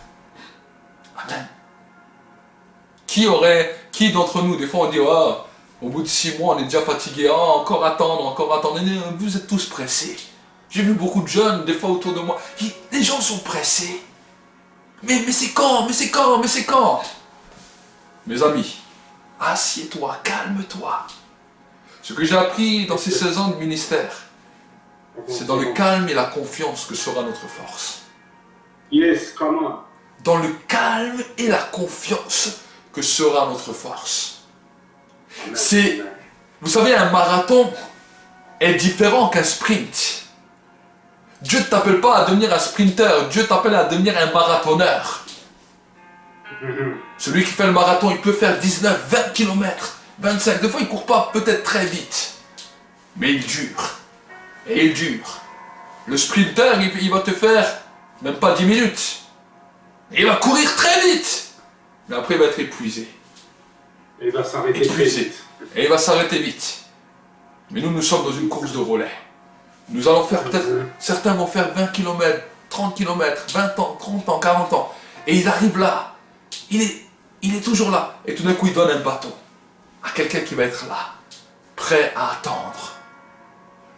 S4: Amen. Qui d'entre nous, des fois on dit, oh, au bout de 6 mois, on est déjà fatigué, oh, encore attendre. Vous êtes tous pressés. J'ai vu beaucoup de jeunes, des fois autour de moi, les gens sont pressés. Mais c'est quand? Mes amis, assieds-toi, calme-toi. Ce que j'ai appris dans ces 16 ans de ministère, c'est dans le calme et la confiance que sera notre force.
S3: Yes, come on.
S4: Dans le calme et la confiance que sera notre force. C'est, vous savez, un marathon est différent qu'un sprint. Dieu ne t'appelle pas à devenir un sprinter, Dieu t'appelle à devenir un marathonneur. Celui qui fait le marathon, il peut faire 19, 20 km, 25. Des fois, il ne court pas peut-être très vite. Mais il dure. Et il dure. Le sprinter, il va te faire même pas 10 minutes. Et il va courir très vite. Mais après, il va être épuisé.
S3: Et il va s'arrêter très vite.
S4: Et il va s'arrêter vite. Mais nous sommes dans une course de relais. Nous allons faire peut-être, certains vont faire 20 km, 30 km, 20 ans, 30 ans, 40 ans. Et il arrive là. Il est toujours là. Et tout d'un coup, il donne un bâton à quelqu'un qui va être là, prêt à attendre.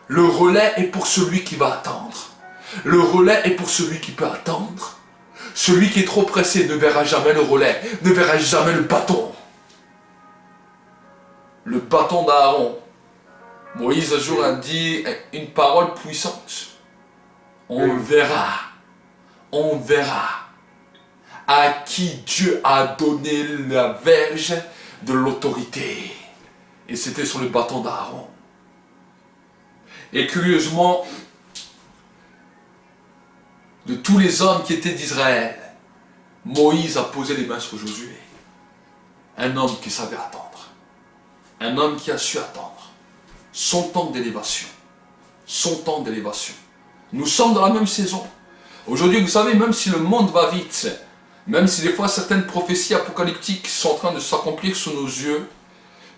S4: Le relais est pour celui qui va attendre. Le relais est pour celui qui peut attendre. Celui qui est trop pressé ne verra jamais le relais, ne verra jamais le bâton. Le bâton d'Aaron. Moïse un jour a dit une parole puissante. On verra à qui Dieu a donné la verge de l'autorité. Et c'était sur le bâton d'Aaron. Et curieusement, de tous les hommes qui étaient d'Israël, Moïse a posé les mains sur Josué. Un homme qui savait attendre. Un homme qui a su attendre. Son temps d'élévation. Son temps d'élévation. Nous sommes dans la même saison. Aujourd'hui, vous savez, même si le monde va vite, même si des fois certaines prophéties apocalyptiques sont en train de s'accomplir sous nos yeux,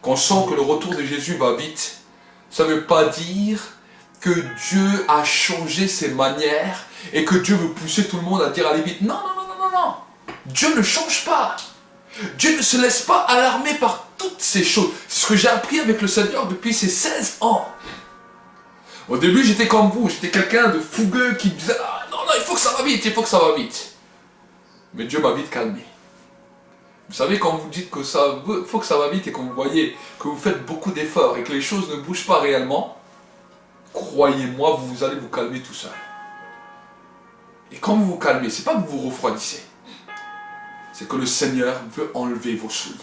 S4: qu'on sent que le retour de Jésus va vite, ça ne veut pas dire que Dieu a changé ses manières et que Dieu veut pousser tout le monde à dire allez vite. Non. Dieu ne change pas. Dieu ne se laisse pas alarmer par toutes ces choses. C'est ce que j'ai appris avec le Seigneur depuis ces 16 ans. Au début, j'étais comme vous. J'étais quelqu'un de fougueux qui disait ah, non, il faut que ça va vite. Mais Dieu m'a vite calmé. Vous savez, quand vous dites que ça faut que ça va vite et quand vous voyez que vous faites beaucoup d'efforts et que les choses ne bougent pas réellement, croyez-moi, vous allez vous calmer tout seul. Et quand vous vous calmez, c'est pas que vous vous refroidissez. C'est que le Seigneur veut enlever vos souliers.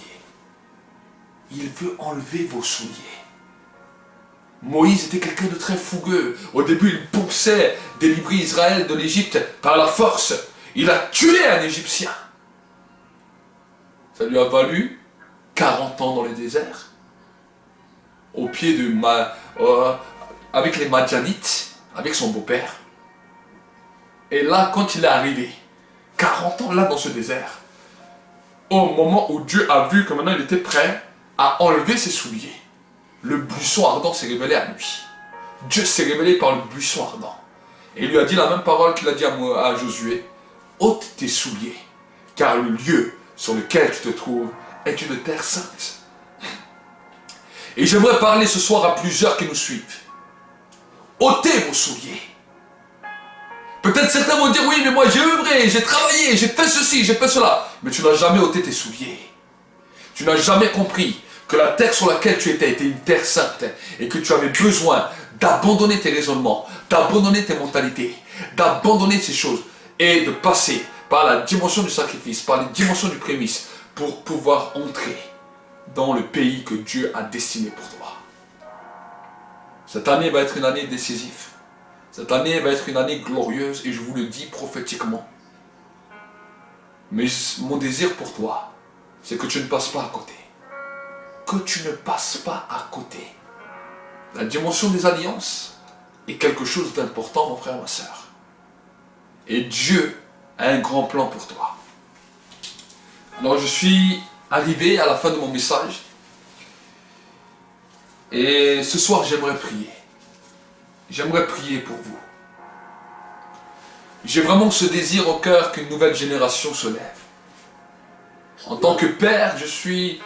S4: il veut enlever vos souliers. Moïse était quelqu'un de très fougueux. Au début, il pensait délivrer Israël de l'Égypte par la force. Il a tué un Égyptien. Ça lui a valu 40 ans dans le désert. Au pied de avec les Madianites, avec son beau-père. Et là, quand il est arrivé, 40 ans là dans ce désert, au moment où Dieu a vu que maintenant il était prêt à enlever ses souliers, le buisson ardent s'est révélé à lui. Dieu s'est révélé par le buisson ardent. Et il lui a dit la même parole qu'il a dit à Josué. Ôte tes souliers, car le lieu sur lequel tu te trouves est une terre sainte. Et j'aimerais parler ce soir à plusieurs qui nous suivent. Ôtez vos souliers. Peut-être certains vont dire, oui, mais moi j'ai œuvré, j'ai travaillé, j'ai fait ceci, j'ai fait cela. Mais tu n'as jamais ôté tes souliers. Tu n'as jamais compris que la terre sur laquelle tu étais était une terre sainte et que tu avais besoin d'abandonner tes raisonnements, d'abandonner tes mentalités, d'abandonner ces choses et de passer par la dimension du sacrifice, par les dimensions du prémisse pour pouvoir entrer dans le pays que Dieu a destiné pour toi. Cette année va être une année décisive. Cette année va être une année glorieuse et je vous le dis prophétiquement. Mais mon désir pour toi, c'est que tu ne passes pas à côté. Que tu ne passes pas à côté. La dimension des alliances est quelque chose d'important, mon frère, ma soeur. Et Dieu a un grand plan pour toi. Alors je suis arrivé à la fin de mon message. Et ce soir, j'aimerais prier. J'aimerais prier pour vous. J'ai vraiment ce désir au cœur qu'une nouvelle génération se lève. En tant que père, je suis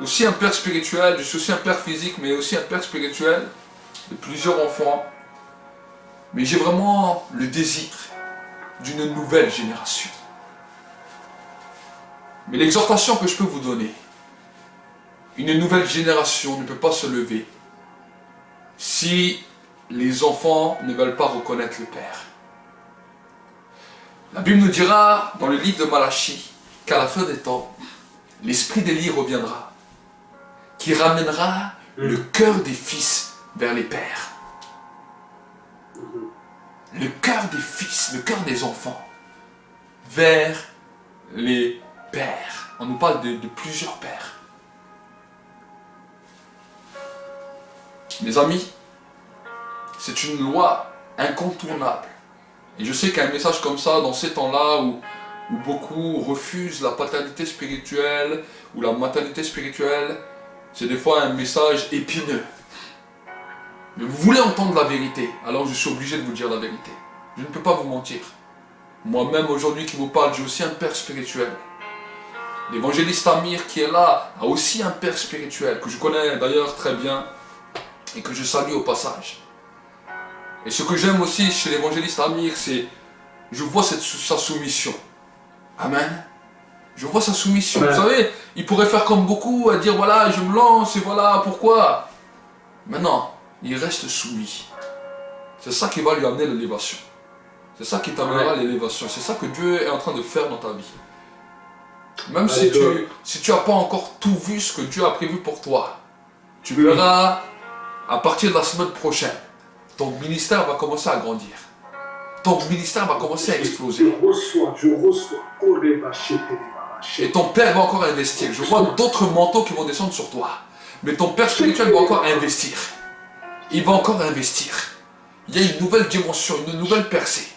S4: aussi un père spirituel, je suis aussi un père physique, mais aussi un père spirituel de plusieurs enfants. Mais j'ai vraiment le désir d'une nouvelle génération. Mais l'exhortation que je peux vous donner, une nouvelle génération ne peut pas se lever si les enfants ne veulent pas reconnaître le Père. La Bible nous dira dans le livre de Malachie qu'à la fin des temps, l'esprit d'Élie reviendra, qui ramènera le cœur des fils vers les pères. Le cœur des fils, le cœur des enfants vers les pères. On nous parle de plusieurs pères. Mes amis, c'est une loi incontournable. Et je sais qu'un message comme ça, dans ces temps-là où beaucoup refusent la paternité spirituelle ou la maternité spirituelle, c'est des fois un message épineux. Mais vous voulez entendre la vérité, alors je suis obligé de vous dire la vérité. Je ne peux pas vous mentir. Moi-même aujourd'hui qui vous parle, j'ai aussi un père spirituel. L'évangéliste Amir qui est là a aussi un père spirituel, que je connais d'ailleurs très bien et que je salue au passage. Et ce que j'aime aussi chez l'évangéliste Amir, c'est je vois sa soumission. Amen. Je vois sa soumission. Vous savez, il pourrait faire comme beaucoup, à dire voilà, je me lance et voilà pourquoi. Mais non, il reste soumis. C'est ça qui va lui amener l'élévation. C'est ça qui t'amènera l'élévation. C'est ça que Dieu est en train de faire dans ta vie. Même si tu n'as pas encore tout vu ce que Dieu a prévu pour toi, tu verras à partir de la semaine prochaine, ton ministère va commencer à grandir. Ton ministère va commencer à exploser.
S5: Je reçois.
S4: Et ton père va encore investir. Je vois d'autres manteaux qui vont descendre sur toi. Mais ton père spirituel va encore investir. Il va encore investir. Il y a une nouvelle dimension, une nouvelle percée.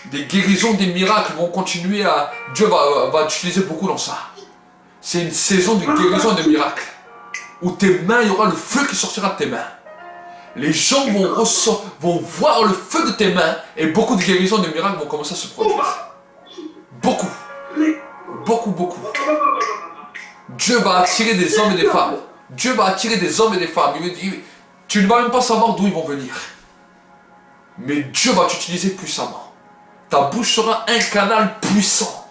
S4: Des guérisons, des miracles vont continuer à... Dieu va utiliser beaucoup dans ça. C'est une saison de guérison et de miracles. Où tes mains, il y aura le feu qui sortira de tes mains. Les gens vont voir le feu de tes mains et beaucoup de guérisons et de miracles vont commencer à se produire. Beaucoup. Beaucoup, beaucoup. Dieu va attirer des hommes et des femmes. Dieu va attirer des hommes et des femmes. Tu ne vas même pas savoir d'où ils vont venir. Mais Dieu va t'utiliser puissamment. Ta bouche sera un canal puissant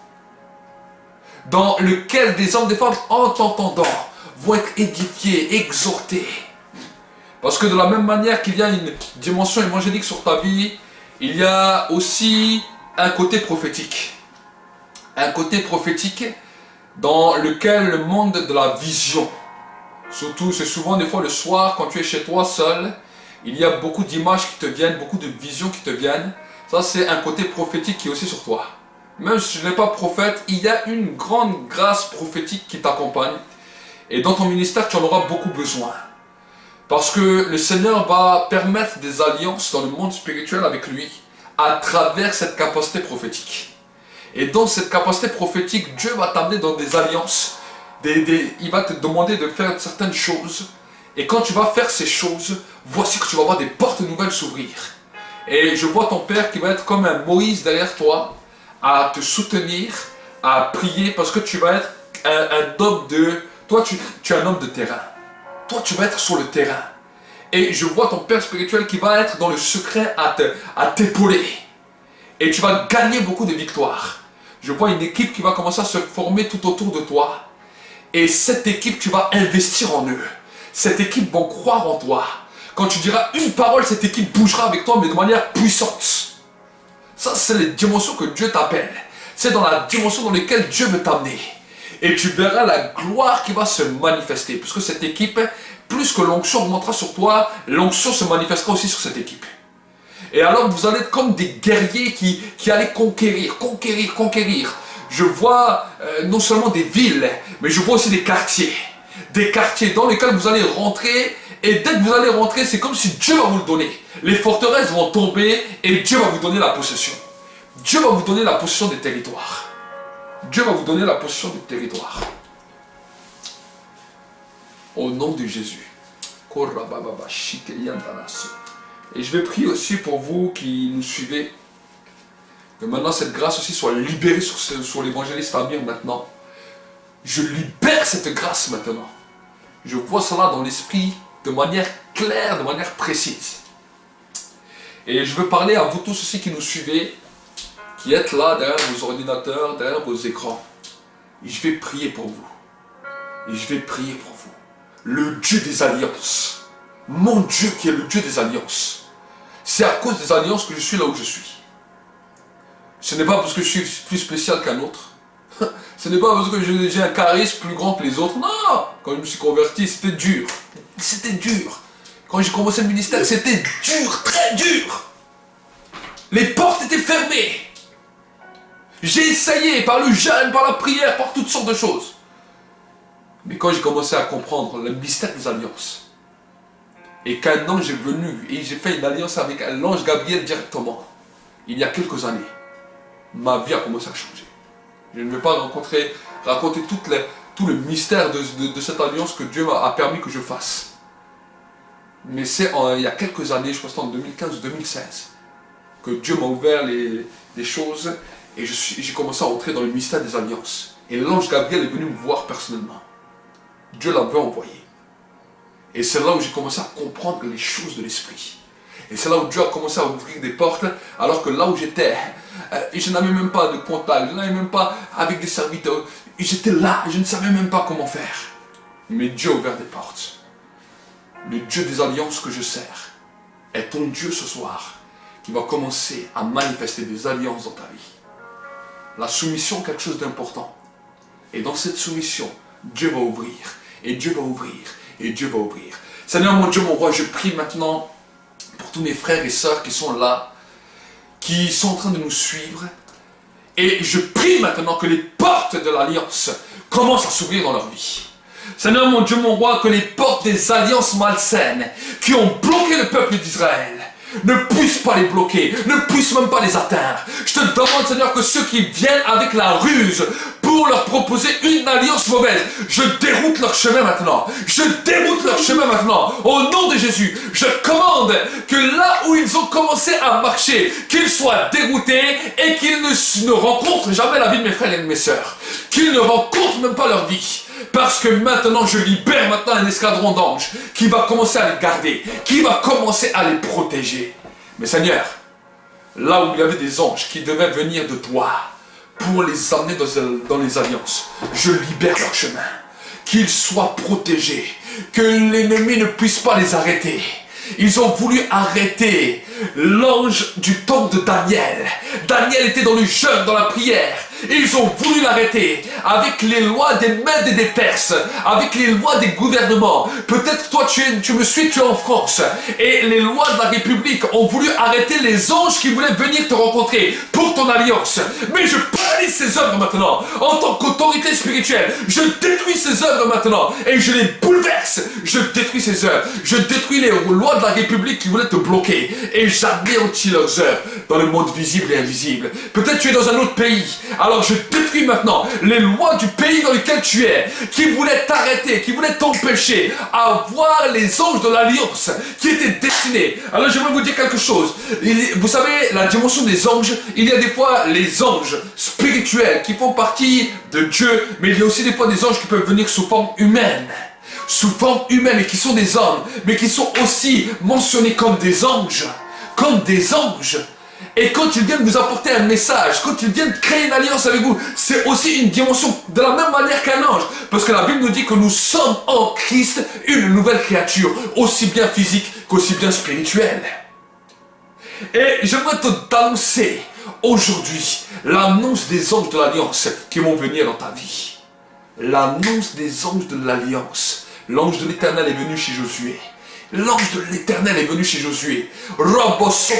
S4: dans lequel des hommes et des femmes, en t'entendant, vont être édifiés, exhortés. Parce que de la même manière qu'il y a une dimension évangélique sur ta vie, il y a aussi un côté prophétique. un côté prophétique dans lequel le monde de la vision, surtout c'est souvent des fois le soir quand tu es chez toi seul, il y a beaucoup d'images qui te viennent, beaucoup de visions qui te viennent. Ça c'est un côté prophétique qui est aussi sur toi. Même si je n'ai pas prophète, il y a une grande grâce prophétique qui t'accompagne. Et dans ton ministère, tu en auras beaucoup besoin. Parce que le Seigneur va permettre des alliances dans le monde spirituel avec lui à travers cette capacité prophétique. Et dans cette capacité prophétique, Dieu va t'amener dans des alliances. Il va te demander de faire certaines choses. Et quand tu vas faire ces choses, voici que tu vas voir des portes nouvelles s'ouvrir. Et je vois ton Père qui va être comme un Moïse derrière toi, à te soutenir, à prier, parce que tu vas être un homme de... Toi, tu es un homme de terrain. Toi, tu vas être sur le terrain. Et je vois ton Père spirituel qui va être dans le secret à t'épauler. Et tu vas gagner beaucoup de victoires. Je vois une équipe qui va commencer à se former tout autour de toi. Et cette équipe, tu vas investir en eux. Cette équipe va croire en toi. Quand tu diras une parole, cette équipe bougera avec toi, mais de manière puissante. Ça, c'est les dimensions que Dieu t'appelle. C'est dans la dimension dans laquelle Dieu veut t'amener. Et tu verras la gloire qui va se manifester. Puisque cette équipe, plus que l'onction remontera sur toi, l'onction se manifestera aussi sur cette équipe. Et alors vous allez être comme des guerriers qui allaient conquérir. Je vois non seulement des villes, mais je vois aussi des quartiers. Des quartiers dans lesquels vous allez rentrer. Et dès que vous allez rentrer, c'est comme si Dieu va vous le donner. Les forteresses vont tomber et Dieu va vous donner la possession. Dieu va vous donner la possession des territoires. Dieu va vous donner la possession des territoires. Au nom de Jésus. Et je vais prier aussi pour vous qui nous suivez. Que maintenant cette grâce aussi soit libérée sur l'évangéliste Amir maintenant. Je libère cette grâce maintenant. Je vois cela dans l'esprit de manière claire, de manière précise. Et je veux parler à vous tous aussi qui nous suivez, qui êtes là derrière vos ordinateurs, derrière vos écrans. Et je vais prier pour vous. Et je vais prier pour vous. Le Dieu des alliances. Mon Dieu qui est le Dieu des alliances. C'est à cause des alliances que je suis là où je suis. Ce n'est pas parce que je suis plus spécial qu'un autre. Ce n'est pas parce que j'ai un charisme plus grand que les autres. Non! Quand je me suis converti, c'était dur. C'était dur. Quand j'ai commencé le ministère, c'était dur, très dur. Les portes étaient fermées. J'ai essayé par le jeûne, par la prière, par toutes sortes de choses. Mais quand j'ai commencé à comprendre le mystère des alliances, et qu'un ange est venu, et j'ai fait une alliance avec l'ange Gabriel directement, il y a quelques années, ma vie a commencé à changer. Je ne vais pas raconter tout le mystère de cette alliance que Dieu a permis que je fasse. Mais c'est il y a quelques années, je pense en 2015 ou 2016, que Dieu m'a ouvert les choses et j'ai commencé à entrer dans le mystère des alliances. Et l'ange Gabriel est venu me voir personnellement. Dieu l'avait envoyé. Et c'est là où j'ai commencé à comprendre les choses de l'esprit. Et c'est là où Dieu a commencé à ouvrir des portes, alors que là où j'étais, je n'avais même pas de contact, je n'avais même pas avec des serviteurs. J'étais là, je ne savais même pas comment faire. Mais Dieu a ouvert des portes. Le Dieu des alliances que je sers est ton Dieu ce soir qui va commencer à manifester des alliances dans ta vie. La soumission est quelque chose d'important. Et dans cette soumission, Dieu va ouvrir, et Dieu va ouvrir, et Dieu va ouvrir. Seigneur mon Dieu, mon roi, je prie maintenant pour tous mes frères et sœurs qui sont là, qui sont en train de nous suivre. Et je prie maintenant que les portes de l'alliance commencent à s'ouvrir dans leur vie. Seigneur mon Dieu, mon roi, que les portes des alliances malsaines qui ont bloqué le peuple d'Israël ne puissent pas les bloquer, ne puissent même pas les atteindre. Je te demande, Seigneur, que ceux qui viennent avec la ruse pour leur proposer une alliance mauvaise, je déroute leur chemin maintenant. Je déroute leur chemin maintenant. Au nom de Jésus, je commande que là où ils ont commencé à marcher, qu'ils soient déroutés et qu'ils ne rencontrent jamais la vie de mes frères et de mes sœurs. Qu'ils ne rencontrent même pas leur vie. Parce que maintenant, je libère maintenant un escadron d'anges qui va commencer à les garder, qui va commencer à les protéger. Mais Seigneur, là où il y avait des anges qui devaient venir de toi pour les amener dans les alliances, je libère leur chemin. Qu'ils soient protégés, que l'ennemi ne puisse pas les arrêter. Ils ont voulu arrêter l'ange du temple de Daniel. Daniel était dans le jeûne, dans la prière.
S2: Ils ont voulu l'arrêter avec les lois des Mèdes et des Perses, avec les lois des gouvernements. Peut-être toi tu me suis, tu es en France, et les lois de la République ont voulu arrêter les anges qui voulaient venir te rencontrer pour ton alliance. Mais je paralyse ces œuvres maintenant. En tant qu'autorité spirituelle, je détruis ces œuvres maintenant et je les bouleverse. Je détruis ces œuvres. Je détruis les lois de la République qui voulaient te bloquer et j'anéantis leurs œuvres dans le monde visible et invisible. Peut-être tu es dans un autre pays. Alors je détruis maintenant les lois du pays dans lequel tu es, qui voulaient t'arrêter, qui voulaient t'empêcher à voir les anges de l'alliance qui étaient destinés. Alors j'aimerais vous dire quelque chose. Vous savez, la dimension des anges, il y a des fois les anges spirituels qui font partie de Dieu, mais il y a aussi des fois des anges qui peuvent venir sous forme humaine. Sous forme humaine et qui sont des hommes, mais qui sont aussi mentionnés comme des anges. Comme des anges. Et quand ils viennent vous apporter un message, quand ils viennent créer une alliance avec vous, c'est aussi une dimension de la même manière qu'un ange. Parce que la Bible nous dit que nous sommes en Christ une nouvelle créature, aussi bien physique qu'aussi bien spirituelle. Et j'aimerais t'annoncer aujourd'hui l'annonce des anges de l'alliance qui vont venir dans ta vie. L'annonce des anges de l'alliance. L'ange de l'Éternel est venu chez Josué. L'ange de l'Éternel est venu chez Josué. Commence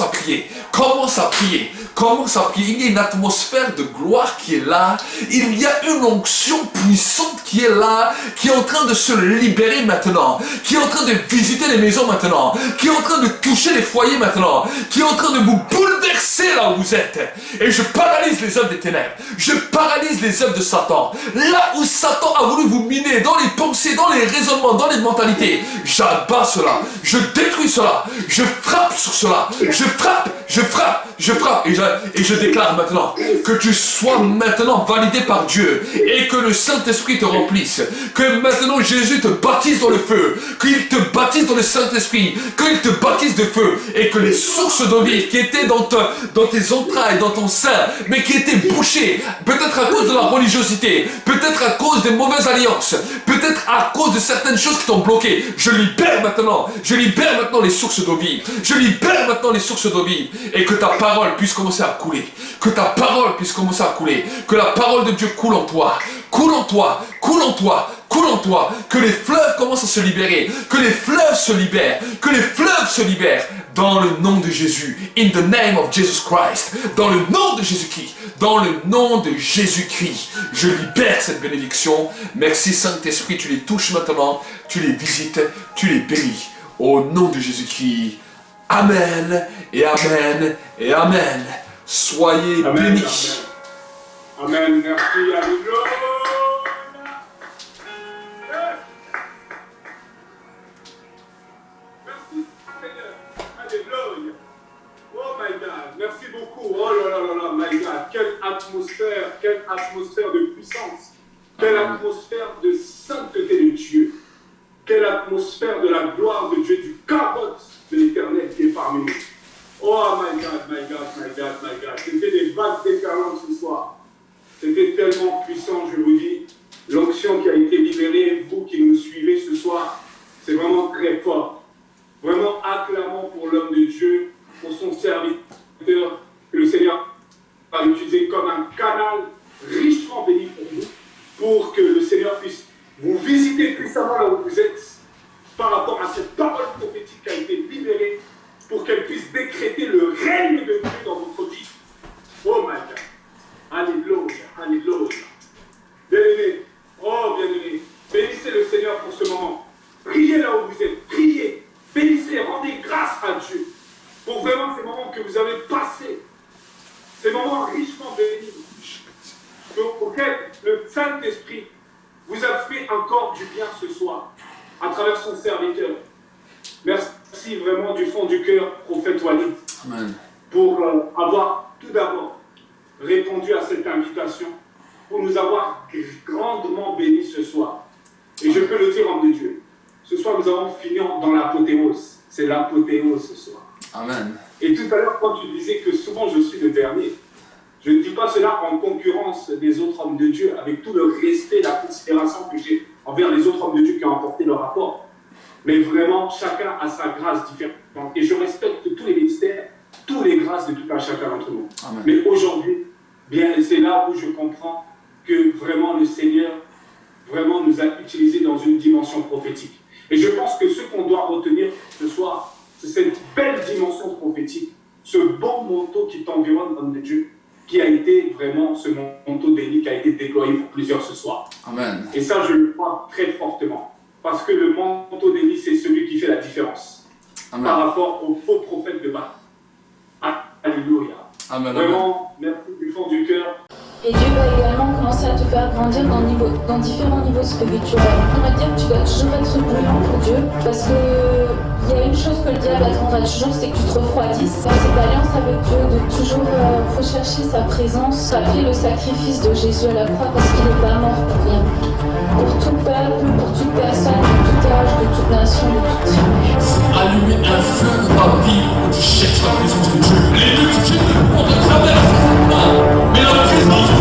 S2: à prier. Commence à prier. Commence à prier. Il y a une atmosphère de gloire qui est là. Il y a une onction puissante qui est là, qui est en train de se libérer maintenant, qui est en train de visiter les maisons maintenant, qui est en train de toucher les foyers maintenant, qui est en train de vous bouleverser là où vous êtes. Et je paralyse les œuvres des ténèbres. Je paralyse les œuvres de Satan. Là où Satan a voulu vous miner dans les pensées, dans les raisonnements, dans les mentalités, j'abats cela, je détruis cela, je frappe sur cela, je frappe, je frappe, je frappe, et je déclare maintenant que tu sois maintenant validé par Dieu et que le Saint-Esprit te remplisse, que maintenant Jésus te baptise dans le feu, qu'il te baptise dans le Saint-Esprit, qu'il te baptise de feu et que les sources d'eau vive qui étaient dans tes entrailles, dans ton sein, mais qui étaient bouchées, peut-être à cause de la religiosité, peut-être à cause des mauvaises alliances, peut-être à cause de certaines choses qui t'ont bloqué, je libère maintenant les sources d'eau vive, je libère maintenant les sources d'eau vive, et que ta parole puisse commencer à couler, que ta parole puisse commencer à couler, que la parole de Dieu coule en toi, coule en toi, coule en toi, coule en toi, que les fleuves commencent à se libérer, que les fleuves se libèrent, que les fleuves se libèrent, dans le nom de Jésus, in the name of Jesus Christ, dans le nom de Jésus-Christ, dans le nom de Jésus-Christ, je libère cette bénédiction. Merci Saint-Esprit, tu les touches maintenant, tu les visites, tu les bénis, au nom de Jésus-Christ. Amen, et Amen, et Amen. Soyez
S5: Amen,
S2: bénis.
S5: Amen. Amen, merci, alléluia. Merci Seigneur, alléluia. Oh my God, merci beaucoup. Oh là là là là, my God, quelle atmosphère de puissance, quelle atmosphère de sainteté de Dieu, quelle atmosphère de la gloire de Dieu, du cabot de l'Éternel qui est parmi nous. Oh my God, my God, my God, my God. C'était des vagues déferlantes ce soir. C'était tellement puissant, je vous dis. L'onction qui a été libérée, vous qui nous suivez ce soir, c'est vraiment très fort. Vraiment acclamant pour l'homme de Dieu, pour son serviteur, que le Seigneur va utiliser comme un canal richement béni pour vous, pour que le Seigneur puisse vous visiter puissamment là où vous êtes, par rapport à cette parole prophétique qui a été libérée, pour qu'elle puisse décréter le règne de Dieu dans votre vie. Oh my God. Alléluia, alléluia. Bien-aimés, oh bien-aimés, bénissez le Seigneur pour ce moment. Priez là où vous êtes, priez, bénissez, rendez grâce à Dieu pour vraiment ces moments que vous avez passés, ces moments richement bénis, auxquels le Saint-Esprit vous a fait encore du bien ce soir, à travers son serviteur. Merci vraiment du fond du cœur, prophète Walid,
S2: Amen.
S5: pour avoir tout d'abord répondu à cette invitation, pour nous avoir grandement bénis ce soir. Et je peux le dire, homme de Dieu, ce soir nous avons fini dans l'apothéose. C'est l'apothéose ce soir.
S2: Amen.
S5: Et tout à l'heure, quand tu disais que souvent je suis le dernier, je ne dis pas cela en concurrence des autres hommes de Dieu, avec tout le respect, la considération que j'ai envers les autres hommes de Dieu qui ont apporté leur rapport. Mais vraiment, chacun a sa grâce différente. Et je respecte tous les ministères, tous les grâces de tout un chacun d'entre nous.
S4: Amen.
S5: Mais aujourd'hui, bien, c'est là où je comprends que vraiment le Seigneur vraiment nous a utilisés dans une dimension prophétique. Et je pense que ce qu'on doit retenir ce soir, c'est cette belle dimension prophétique, ce bon manteau qui t'environne, homme de Dieu, qui a été vraiment ce manteau d'Élie qui a été déployé pour plusieurs ce soir.
S4: Amen.
S5: Et ça, je le crois très fortement. Parce que le manteau d'Élie, c'est celui qui fait la différence
S4: Amen.
S5: par rapport aux faux prophètes de Baal. Alléluia.
S4: Amen.
S5: Vraiment, merci du fond du cœur.
S1: Et Dieu va également commencer à te faire grandir dans différents niveaux spirituels. On va dire que tu dois toujours être bouillant pour Dieu, parce que il y a une chose que le diable attendra toujours, c'est que tu te refroidisses. Dans cette alliance avec Dieu, de toujours rechercher sa présence, rappeler le sacrifice de Jésus à la croix, parce qu'il n'est pas mort pour rien. Pour tout peuple, pour toute personne, de tout âge, de toute nation, de toute tribu.
S2: Allumer un feu dans ta vie où tu cherches la présence de Dieu. Les deux tu ne pourront jamais, mais la présence de